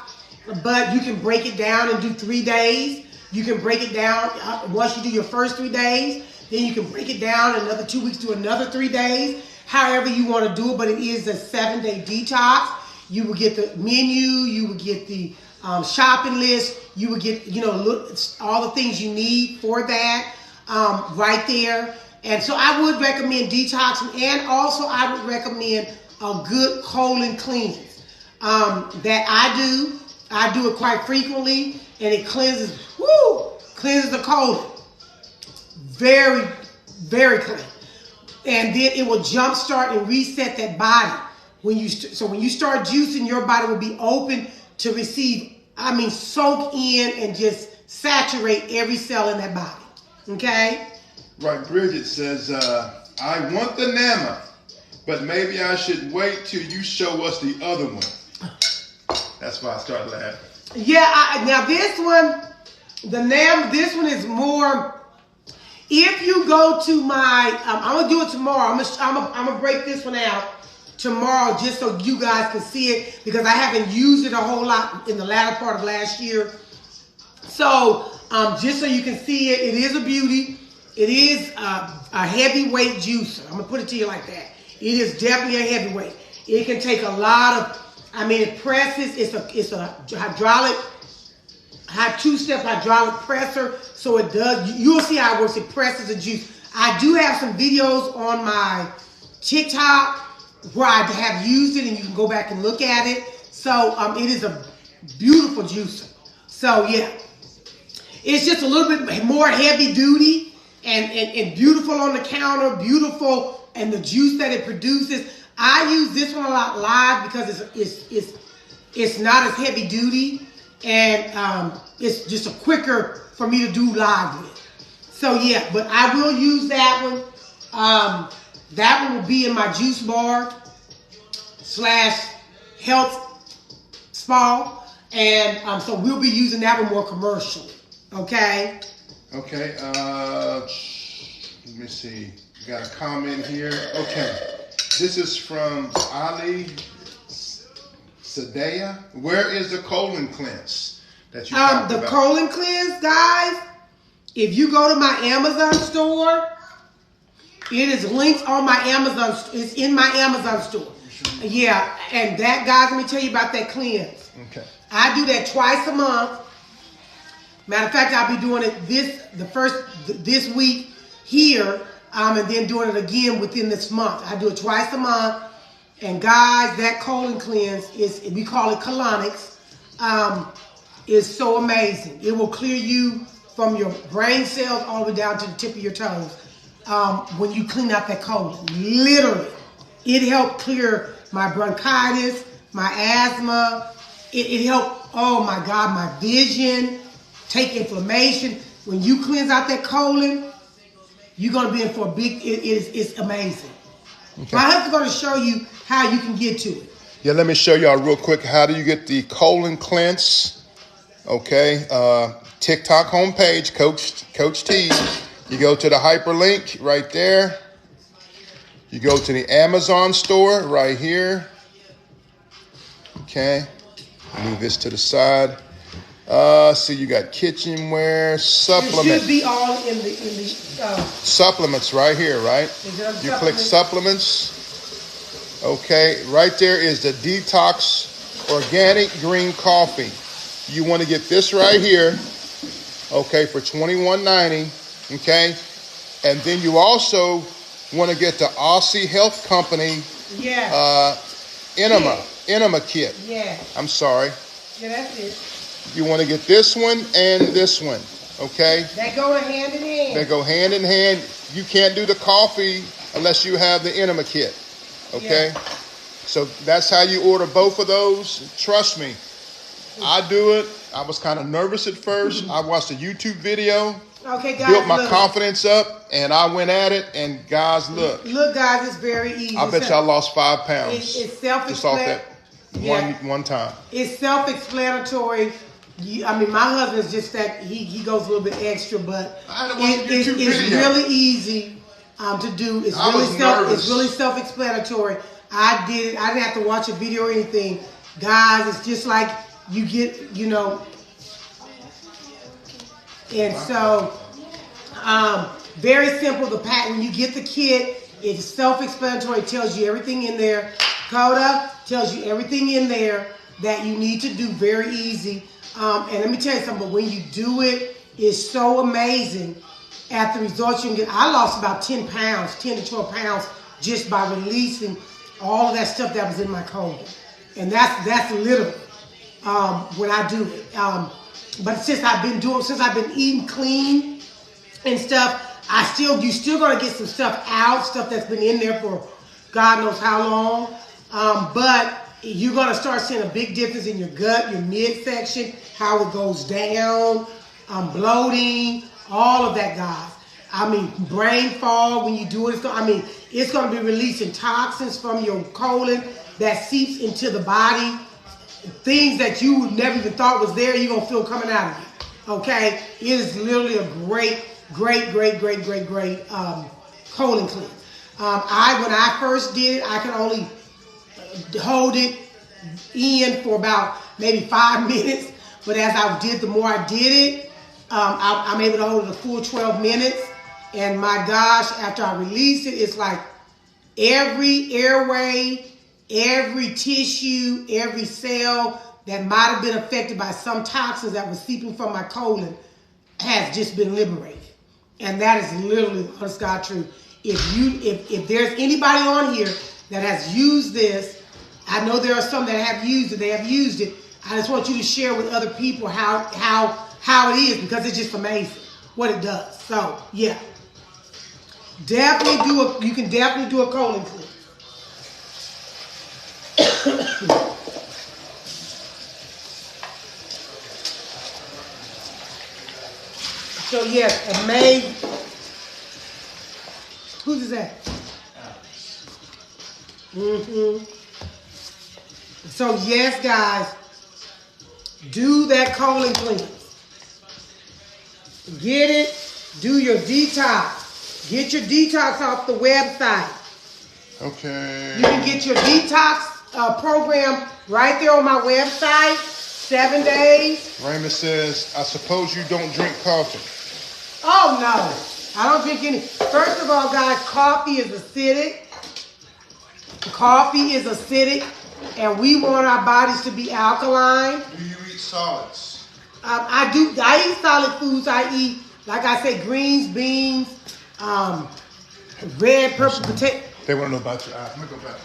But you can break it down and do 3 days. You can break it down once you do your first 3 days. Then you can break it down another 2 weeks, do another 3 days. However you want to do it, but it is a 7-day detox. You will get the menu. You will get the shopping list. You will get, all the things you need for that right there. And so I would recommend detoxing, and also I would recommend a good colon cleanse that I do. I do it quite frequently, and it cleanses the colon. Very, very clean. And then it will jumpstart and reset that body. When you start juicing, your body will be open to receive, soak in and just saturate every cell in that body. Okay? Right, Bridget says, I want the NAMA, but maybe I should wait till you show us the other one. That's why I started laughing. Yeah, now this one, this one is more. If you go to my, I'm gonna do it tomorrow. I'm gonna break this one out tomorrow just so you guys can see it, because I haven't used it a whole lot in the latter part of last year. So just so you can see it, it is a beauty. It is a heavyweight juicer. I'm gonna put it to you like that. It is definitely a heavyweight. It can take a lot of. It presses. It's a hydraulic, two-step hydraulic presser. So it does. You'll see how it works. It presses the juice. I do have some videos on my TikTok where I have used it, and you can go back and look at it. So it is a beautiful juicer. So yeah, it's just a little bit more heavy duty and beautiful on the counter. Beautiful, and the juice that it produces. I use this one a lot live because it's not as heavy duty, and it's just a quicker for me to do live with. So yeah, but I will use that one. That one will be in my juice bar / health spa, and so we'll be using that one more commercially. Okay. Okay. Let me see. Got a comment here. Okay. This is from Ali Sadea. Where is the colon cleanse that you talked about? The colon cleanse, guys, if you go to my Amazon store, it is linked on my Amazon. It's in my Amazon store. Yeah, and that, guys, let me tell you about that cleanse. Okay. I do that twice a month. Matter of fact, I'll be doing it this week here. And then doing it again within this month. I do it twice a month. And guys, that colon cleanse we call it colonics, is so amazing. It will clear you from your brain cells all the way down to the tip of your toes when you clean out that colon. Literally. It helped clear my bronchitis, my asthma. It helped, oh my God, my vision, take inflammation. When you cleanse out that colon, you're going to be in for a big, it's amazing. Okay. My husband's going to show you how you can get to it. Yeah, let me show y'all real quick. How do you get the colon cleanse? Okay, TikTok homepage, Coach T. You go to the hyperlink right there. You go to the Amazon store right here. Okay, move this to the side. So you got kitchenware, supplements. It should be all in the supplements right here, right? You click supplements. Okay, right there is the Detox Organic Green Coffee. You want to get this right here, okay, for $21.90, okay? And then you also want to get the Aussie Health Company Enema Kit. Yeah. I'm sorry. Yeah, that's it. You want to get this one and this one, okay? They go hand in hand. They go hand in hand. You can't do the coffee unless you have the Enema Kit, okay? Yeah. So that's how you order both of those. Trust me, I do it. I was kind of nervous at first. I watched a YouTube video. Okay, guys, built my confidence up, and I went at it. And guys, look. Look, guys, it's very easy. I bet y'all lost 5 pounds. It's self-explanatory. Just off that one time. It's self-explanatory. My husband's just that he goes a little bit extra, but it's really easy to do. It's really self-explanatory. I did it. I didn't have to watch a video or anything. Guys, it's just like you get, and so very simple. The pack, when you get the kit, it's self-explanatory. It tells you everything in there. Coda tells you everything in there that you need to do. Very easy. And let me tell you something. But when you do it, it's so amazing at the results you can get. I lost about 10 to 12 pounds just by releasing all of that stuff that was in my colon. And that's literally when I do it. But since I've been eating clean and stuff, you still gonna get some stuff out, stuff that's been in there for God knows how long. But you're gonna start seeing a big difference in your gut, your midsection, how it goes down, bloating, all of that, guys. Brain fog when you do it. It's gonna be releasing toxins from your colon that seeps into the body. Things that you never even thought was there, you're gonna feel coming out of you. Okay? It is literally a great colon cleanse. When I first did it, I could only hold it in for about maybe 5 minutes. But as I did, the more I did it, I'm able to hold it a full 12 minutes. And my gosh, after I release it, it's like every airway, every tissue, every cell that might have been affected by some toxins that was seeping from my colon has just been liberated. And that is literally the honest God truth. If there's anybody on here that has used this, I know there are some that have used it. They have used it. I just want you to share with other people how it is, because it's just amazing what it does. So yeah, you can definitely do a colon cleanse. So yes, amazing. Who's is that? So yes, guys, do that colon cleanse. Get it. Do your detox. Get your detox off the website. Okay. You can get your detox program right there on my website. 7 days. Raymond says, I suppose you don't drink coffee. Oh, no. I don't drink any. First of all, guys, coffee is acidic. Coffee is acidic, and we want our bodies to be alkaline. Do you eat solids? I do. I eat solid foods. I eat, like I say, greens, beans, red, purple, potato. They want to know about your eyes. Let me go back.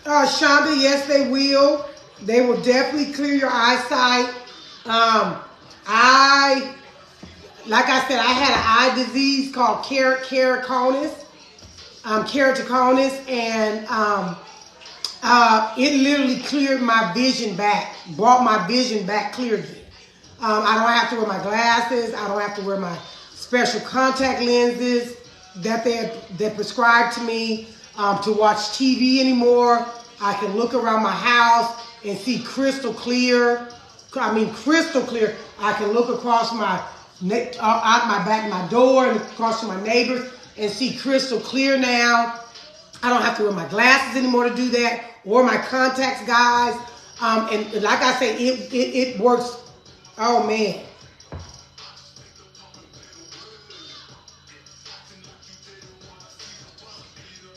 Shonda, yes, they will. They will definitely clear your eyesight. Like I said, I had an eye disease called keratoconus, and it literally cleared my vision back, brought my vision back clear again. I don't have to wear my glasses. I don't have to wear my special contact lenses that they prescribed to me to watch TV anymore. I can look around my house and see crystal clear. I mean, crystal clear. I can look across my out my back, my door, and across to my neighbors, and see crystal clear now. I don't have to wear my glasses anymore to do that, or my contacts, guys. And like I say, it works. Oh man.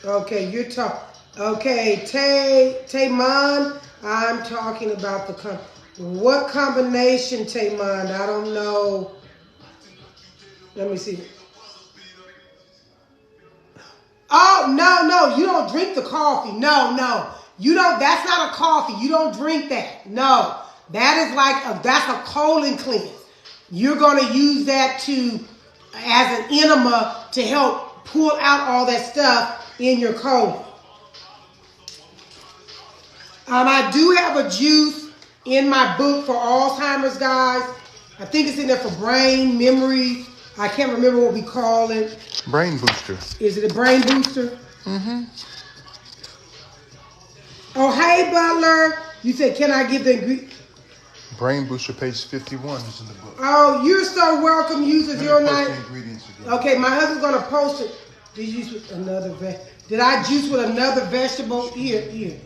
Okay, you're talking. Okay, Taymon, I'm talking about what combination, Taymon? I don't know. Let me see. Oh, no, you don't drink the coffee. No, you don't. That's not a coffee. You don't drink that. No, that is that's a colon cleanse. You're going to use that as an enema to help pull out all that stuff in your colon. I do have a juice in my book for Alzheimer's, guys. I think it's in there for brain, memory. I can't remember what we call it. Brain booster. Is it a brain booster? Mm-hmm. Oh, hey, Butler. You said, can I give the ingredients? Brain booster, page 51 is in the book. Oh, you're so welcome, user 09. The ingredients again. Okay, my husband's going to post it. Did you juice with another Did I juice with another vegetable? Here.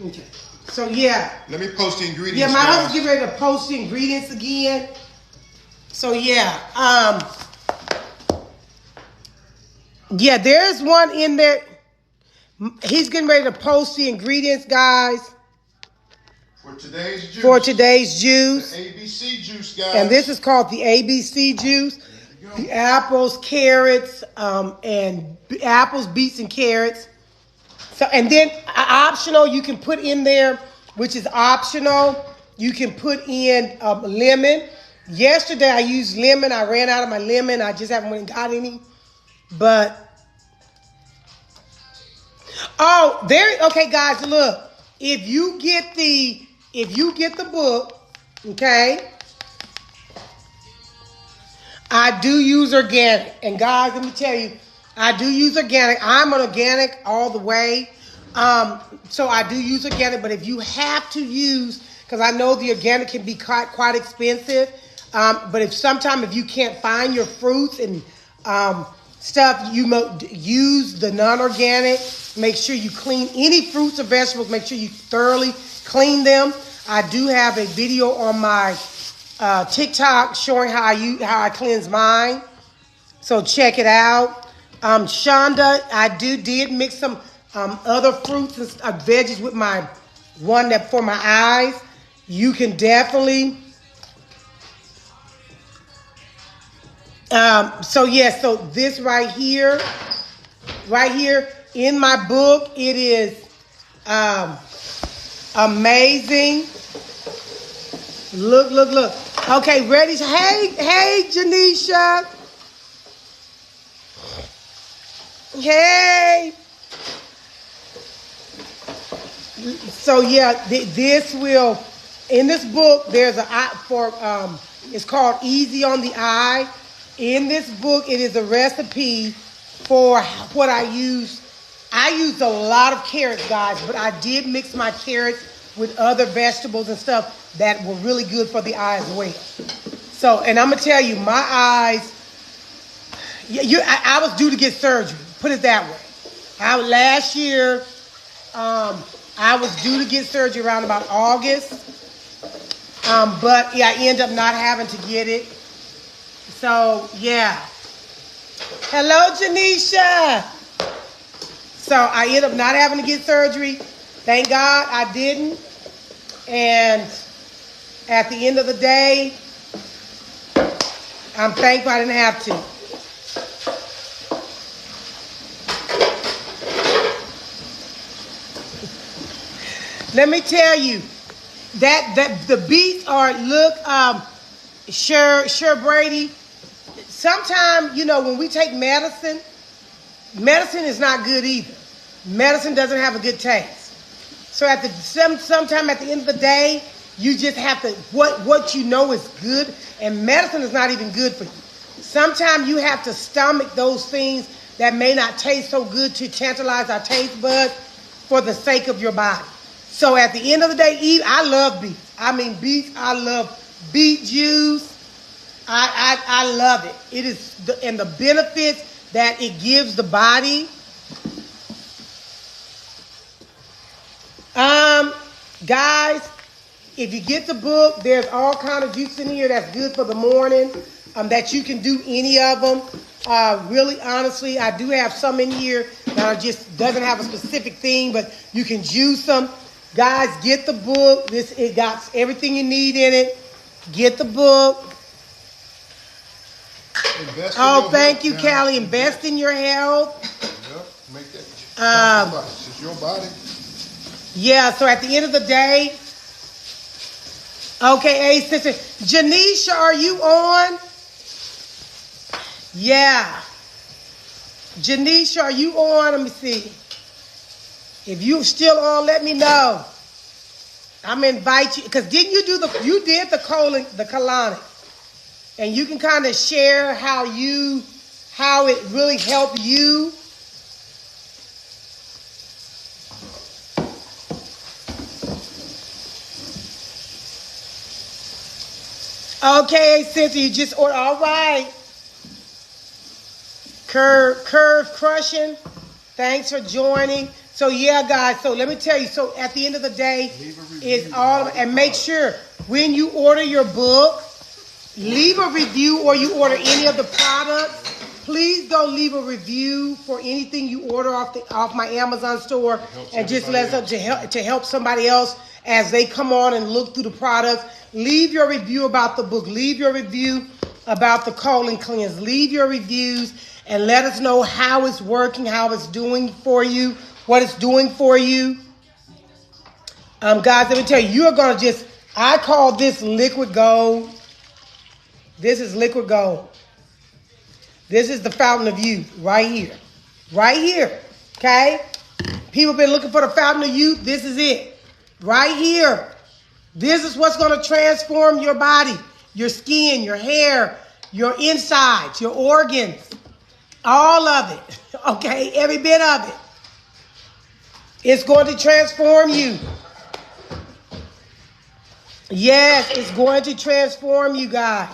Okay. So, yeah. Let me post the ingredients. Yeah, my husband's getting ready to post the ingredients again. So, yeah. Yeah, there's one in there. He's getting ready to post the ingredients, guys. For today's juice. For today's juice. The ABC juice, guys. And this is called the ABC juice. The apples, carrots, and apples, beets, and carrots. So, and then optional, you can put in there, which is optional. You can put in lemon. Yesterday I used lemon. I ran out of my lemon. I just haven't went and got any. But okay, guys, look. If you get the book, okay. I do use organic. And guys, let me tell you, I do use organic. I'm an organic all the way. So I do use organic, but if you have to use, because I know the organic can be quite expensive, but if you can't find your fruits and stuff, you use the non-organic. Make sure you clean any fruits or vegetables. Make sure you thoroughly clean them. I do have a video on my TikTok showing how I cleanse mine. So check it out. Shonda, I did mix some other fruits and veggies with my one that for my eyes. You can definitely. So this right here in my book, it is amazing. Look. Okay, ready? Hey, Janisha. Hey. So this will, in this book, there's it's called Easy on the Eye. In this book, it is a recipe for what I use. I used a lot of carrots, guys, but I did mix my carrots with other vegetables and stuff that were really good for the eye as well. So, and I'm gonna tell you, my eyes. I was due to get surgery. Put it that way. Last year, I was due to get surgery around about August, but I ended up not having to get it. So, yeah. Hello, Janisha. So, I ended up not having to get surgery. Thank God I didn't. And at the end of the day, I'm thankful I didn't have to. Let me tell you, that the beets are, Sure Brady, sometimes, when we take medicine is not good either. Medicine doesn't have a good taste. So sometime at the end of the day, you just have to, what you know is good, and medicine is not even good for you. Sometimes you have to stomach those things that may not taste so good to tantalize our taste buds for the sake of your body. So at the end of the day, I love beet. I mean, beet. I love beet juice. I love it. It is and the benefits that it gives the body. Guys, if you get the book, there's all kind of juice in here that's good for the morning. That you can do any of them. Really, honestly, I do have some in here that are just doesn't have a specific thing, but you can juice them. Guys, get the book. It got everything you need in it. Get the book. Thank you, Callie. Invest in your health. Yep, make that. It's your body. Yeah. So at the end of the day, okay, hey sister, Janisha, are you on? Yeah. Janisha, are you on? Let me see. If you still on, let me know. I'm gonna invite you because didn't you do you did the colonic, and you can kind of share how it really helped you. Okay, Cynthia, you just ordered. All right. Curve crushing. Thanks for joining. So yeah, guys. So let me tell you. So at the end of the day, it's all and make sure when you order your book, leave a review, or you order any of the products. Please don't leave a review for anything you order off my Amazon store, and just let us to help somebody else as they come on and look through the products. Leave your review about the book. Leave your review about the colon cleanse. Leave your reviews and let us know how it's working, how it's doing for you, what it's doing for you. Guys, let me tell you, you are going to I call this liquid gold. This is liquid gold. This is the fountain of youth right here. Right here. Okay? People been looking for the fountain of youth. This is it. Right here. This is what's going to transform your body, your skin, your hair, your insides, your organs. All of it. Okay? Every bit of it. It's going to transform you. Yes, it's going to transform you guys.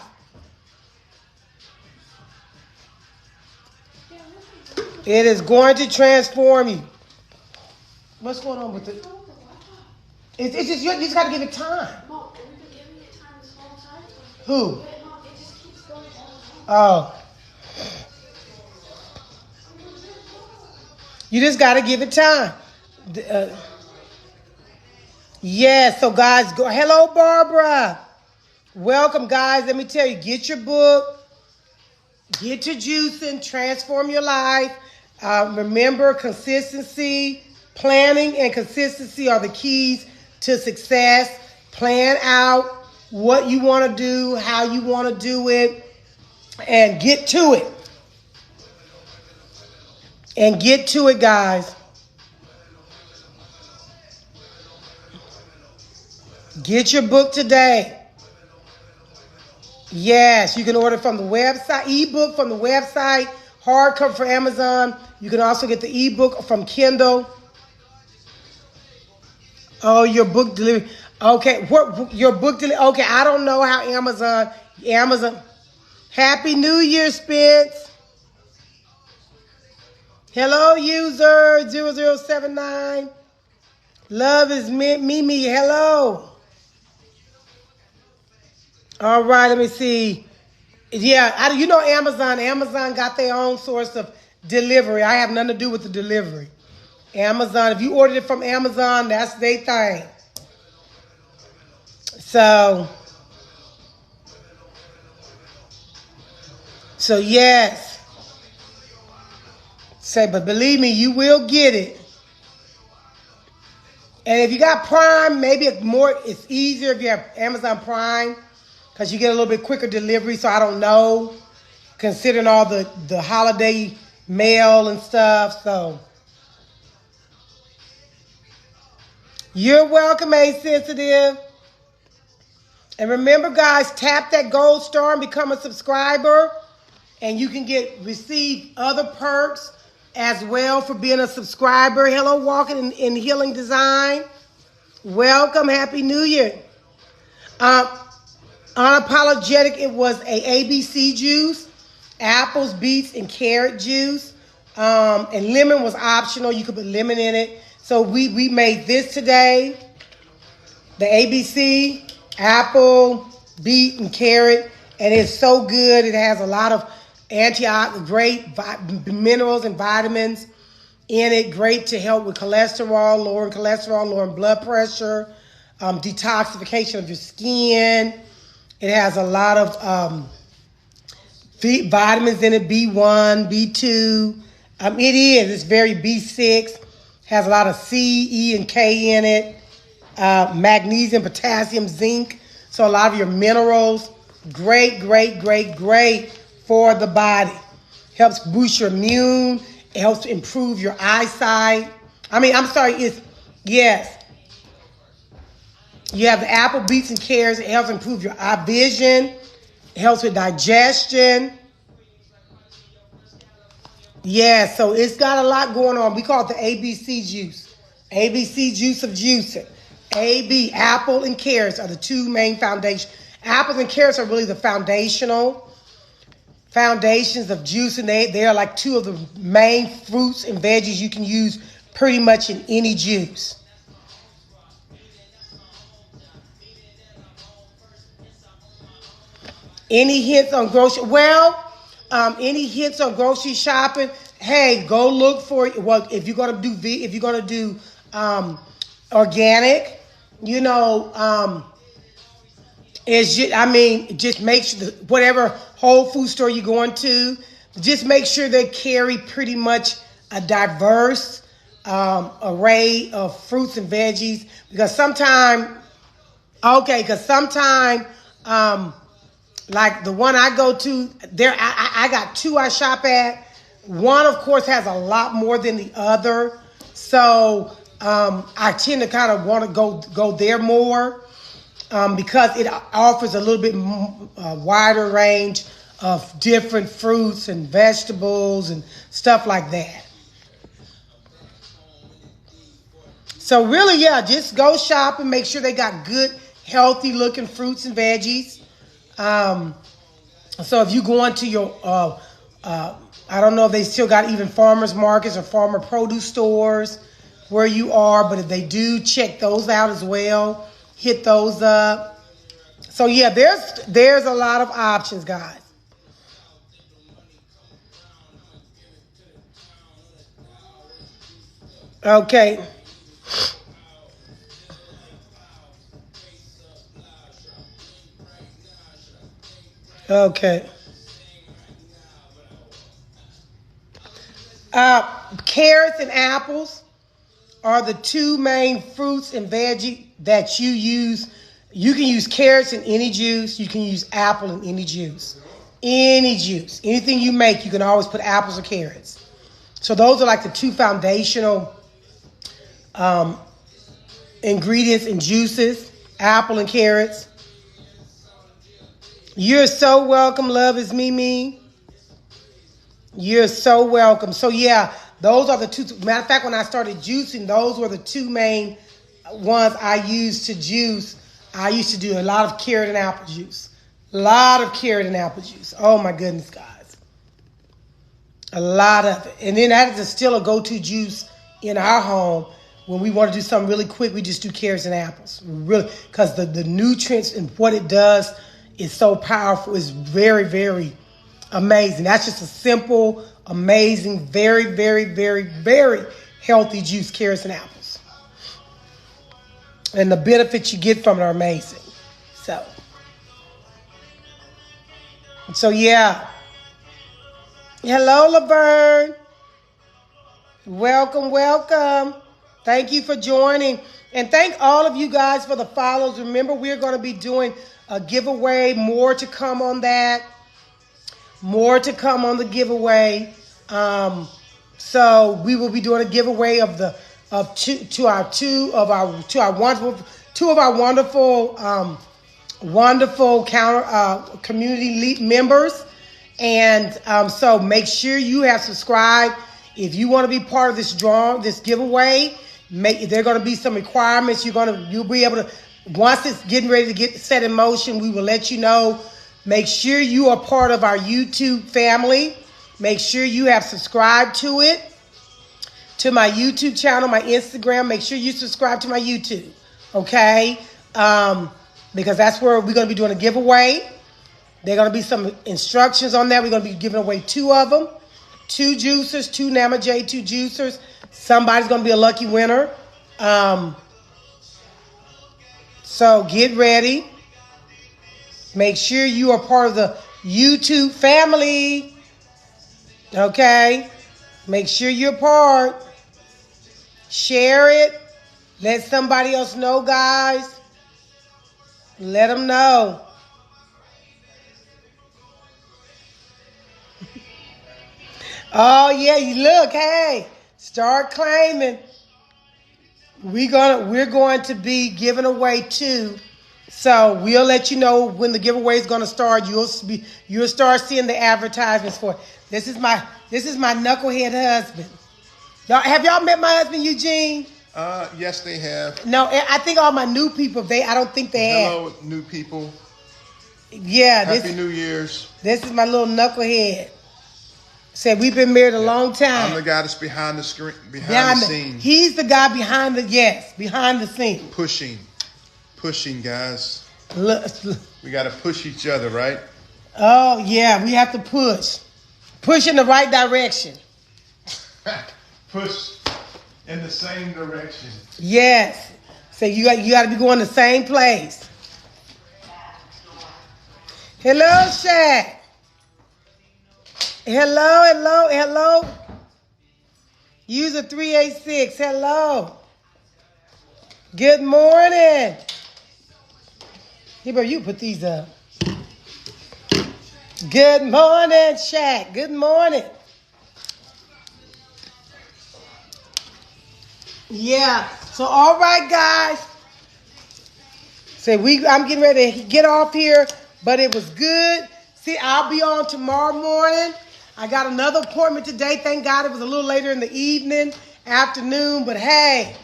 It is going to transform you. What's going on with it? It's just you just got to give it time. Mom, we've been giving it time this whole time. Who? But Mom, it just keeps going all the time. Oh. You just got to give it time. Yes, so guys, go. Hello, Barbara. Welcome, guys. Let me tell you, get your book. Get your juicing. Transform your life. Remember, consistency, planning, and consistency are the keys to success. Plan out what you want to do, how you want to do it, and get to it. And get to it, guys. Get your book today. Yes, you can order from the website, ebook from the website, hardcover for Amazon. You can also get the ebook from Kindle. Oh, your book delivery. Okay, what your book delivery? Okay, I don't know how Amazon. Happy New Year, Spence. Hello, user 0079. Love is Mimi. Hello. All right, let me see. Yeah, you know Amazon. Amazon got their own source of delivery. I have nothing to do with the delivery. Amazon, if you ordered it from Amazon, that's their thing. So yes. But believe me, you will get it. And if you got Prime, maybe it's easier if you have Amazon Prime, because you get a little bit quicker delivery. So I don't know, considering all the holiday mail and stuff. So you're welcome, A-Sensitive. And remember, guys, tap that gold star and become a subscriber. And you can receive other perks as well for being a subscriber. Hello, Walking in Healing Design. Welcome. Happy New Year. Um, Unapologetic, it was a ABC juice, apples, beets, and carrot juice. And lemon was optional. You could put lemon in it. So we made this today. The ABC, apple, beet, and carrot. And it's so good. It has a lot of great minerals and vitamins in it. Great to help with cholesterol, lowering blood pressure, detoxification of your skin. It has a lot of vitamins in it, B1, B2. It's very B6. Has a lot of C, E, and K in it. Magnesium, potassium, zinc. So a lot of your minerals. Great for the body. Helps boost your immune. It helps improve your eyesight. Yes. You have the apple, beets, and carrots. It helps improve your eye vision. It helps with digestion. Yeah, so it's got a lot going on. We call it the ABC juice. ABC juice of juicing. AB, apple, and carrots are the two main foundations. Apples and carrots are really the foundations of juicing. They are like two of the main fruits and veggies you can use pretty much in any juice. Any hints on grocery? Any hints on grocery shopping? Hey, go look for it. Well, if you're gonna do organic, just make sure whatever Whole Food store you're going to, just make sure they carry pretty much a diverse array of fruits and veggies. Because sometimes, like the one I go to, I got two I shop at. One, of course, has a lot more than the other. So I tend to kind of want to go there more because it offers a little bit wider range of different fruits and vegetables and stuff like that. So really, just go shop and make sure they got good, healthy looking fruits and veggies. So if you go into your, I don't know if they still got even farmers markets or farmer produce stores where you are, but if they do, check those out as well. Hit those up. So there's a lot of options, guys. Okay. Okay. Carrots and apples are the two main fruits and veggie that you use. You can use carrots in any juice. You can use apple in any juice. Any juice. Anything you make, you can always put apples or carrots. So those are like the two foundational ingredients in juices, apple and carrots. You're so welcome. Love is Mimi. You're so welcome. So those are the two. Matter of fact, when I started juicing, those were the two main ones I used to juice. I used to do a lot of carrot and apple juice. Oh my goodness, guys. A lot of it. And then that is still a go-to juice in our home. When we want to do something really quick, we just do carrots and apples. Really, because the nutrients and what it does is so powerful. It's very, very amazing. That's just a simple, amazing, very, very, very, very healthy juice, carrots and apples. And the benefits you get from it are amazing. So Hello, Laverne. Welcome. Thank you for joining. And thank all of you guys for the follows. Remember, we're going to be doing a giveaway. More to come on that. More to come on the giveaway. So we will be doing a giveaway of two of our wonderful community members. And so make sure you have subscribed. If you want to be part of this giveaway, There are going to be some requirements. You'll be able to, once it's getting ready to get set in motion, we will let you know. Make sure you are part of our YouTube family. Make sure you have subscribed to it, to my YouTube channel, my Instagram. Make sure you subscribe to my YouTube, okay? Because that's where we're going to be doing a giveaway. There are going to be some instructions on that. We're going to be giving away 2 of them. 2 juicers, 2 Nama J, 2 juicers. Somebody's going to be a lucky winner. So get ready. Make sure you are part of the YouTube family. Okay? Make sure you're part. Share it. Let somebody else know, guys. Let them know. Oh, yeah, you look, hey, start claiming. We're going to be giving away 2. So we'll let you know when the giveaway is going to start. You'll start seeing the advertisements for it. This is my knucklehead husband. Have y'all met my husband, Eugene? Yes, they have. No, I think all my new people, I don't think they have. Hello, new people. Yeah. Happy New Year's. This is my little knucklehead. Said we've been married a long time. I'm the guy that's behind the screen, behind the scene. He's the guy behind the scene. Pushing, guys. Look. We got to push each other, right? Oh, yeah, we have to push. Push in the right direction. Push in the same direction. Yes. So you got to be going the same place. Hello, Shaq. Hello. User 386. Hello. Good morning. Hey, bro, you put these up. Good morning, Shaq. Good morning. Yeah. So, all right, guys. I'm getting ready to get off here, but it was good. See, I'll be on tomorrow morning. I got another appointment today. Thank God it was a little later in the evening, afternoon. But hey,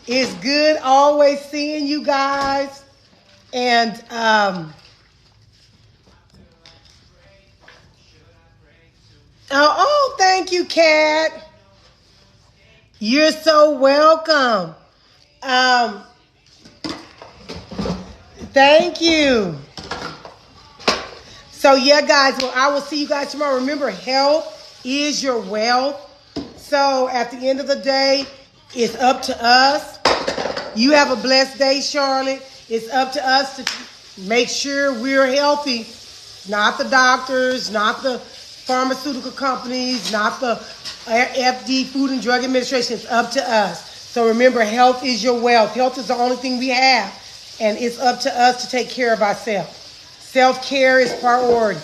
it's good always seeing you guys. And thank you, Kat. You're so welcome. Thank you. So, yeah, guys, well, I will see you guys tomorrow. Remember, health is your wealth. So, at the end of the day, it's up to us. You have a blessed day, Charlotte. It's up to us to make sure we're healthy. Not the doctors, not the pharmaceutical companies, not the FD, Food and Drug Administration. It's up to us. So, remember, health is your wealth. Health is the only thing we have. And it's up to us to take care of ourselves. Self-care is priority.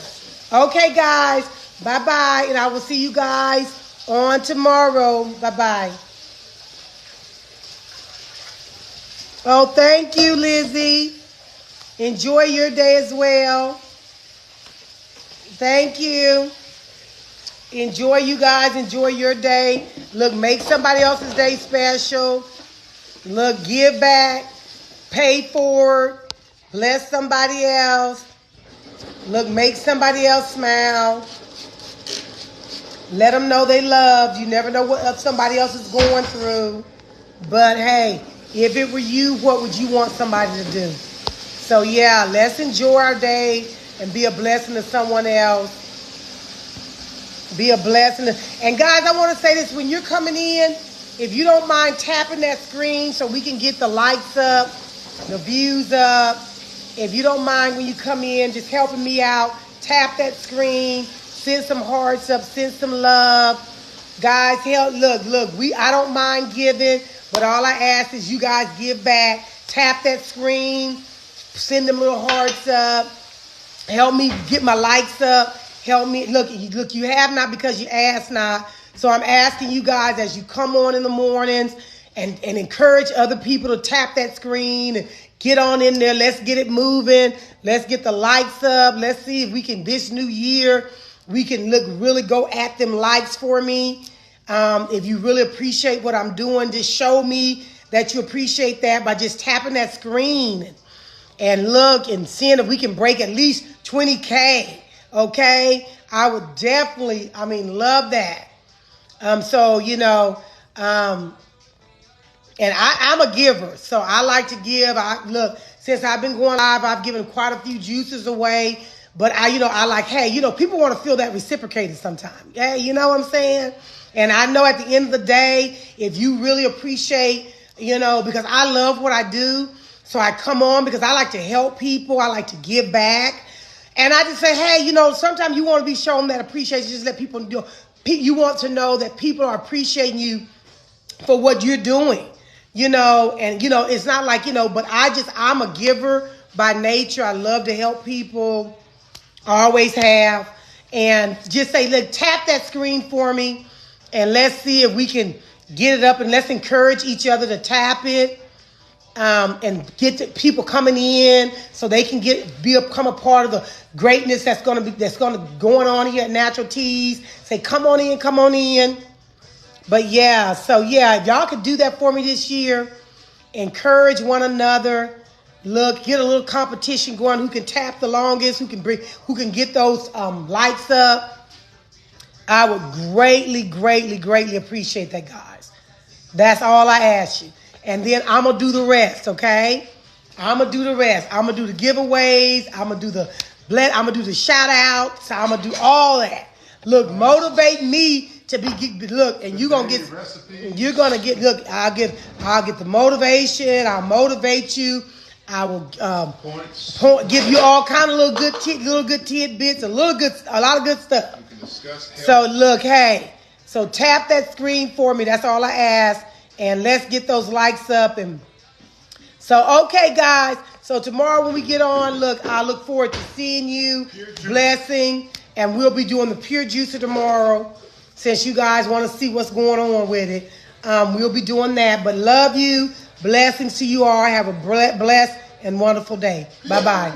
Okay, guys. Bye-bye. And I will see you guys on tomorrow. Bye-bye. Oh, thank you, Lizzie. Enjoy your day as well. Thank you. Enjoy, you guys. Enjoy your day. Look, make somebody else's day special. Look, give back. Pay forward. Bless somebody else. Look, make somebody else smile. Let them know they loved. You never know what somebody else is going through. But hey, if it were you, what would you want somebody to do? So yeah, let's enjoy our day and be a blessing to someone else. Be a blessing. And guys, I want to say this. When you're coming in, if you don't mind tapping that screen so we can get the likes up, the views up. If you don't mind when you come in, just helping me out, tap that screen, send some hearts up, send some love. Guys, look, I don't mind giving, but all I ask is you guys give back. Tap that screen, send them little hearts up. Help me get my likes up. Help me. Look, you have not because you ask not. So I'm asking you guys as you come on in the mornings and encourage other people to tap that screen and get on in there. Let's get it moving. Let's get the likes up. Let's see if we can, this new year, we can really go at them likes for me. If you really appreciate what I'm doing, just show me that you appreciate that by just tapping that screen and look and seeing if we can break at least 20K. Okay, I would definitely, love that. And I'm a giver, so I like to give. Since I've been going live, I've given quite a few juices away. But I like, hey, people want to feel that reciprocated sometimes. Yeah, you know what I'm saying? And I know at the end of the day, if you really appreciate, because I love what I do, so I come on because I like to help people. I like to give back. And I just say, hey, sometimes you want to be shown that appreciation. Just let people know. You want to know that people are appreciating you for what you're doing. It's not like, but I'm a giver by nature. I love to help people. I always have. And just say, look, tap that screen for me and let's see if we can get it up, and let's encourage each other to tap it and get people coming in so they can become a part of the greatness that's going to going on here at Natural Teas. Say, come on in. But if y'all could do that for me this year, encourage one another. Look, get a little competition going. Who can tap the longest? Who can get those lights up? I would greatly, greatly, greatly appreciate that, guys. That's all I ask you. And then I'm gonna do the rest. Okay, I'm gonna do the rest. I'm gonna do the giveaways. I'm gonna do the shout outs. I'm gonna do all that. Look, motivate me. And you're gonna get. Look, I'll get the motivation. I'll motivate you. I will give you all kind of little good tidbits, a lot of good stuff. You can discuss health. So look, hey, so tap that screen for me. That's all I ask, and let's get those likes up. And so, okay, guys. So tomorrow when we get on, look, I look forward to seeing you. Blessing, and we'll be doing the pure juicer tomorrow. Since you guys want to see what's going on with it, we'll be doing that. But love you. Blessings to you all. Have a blessed and wonderful day. Bye-bye.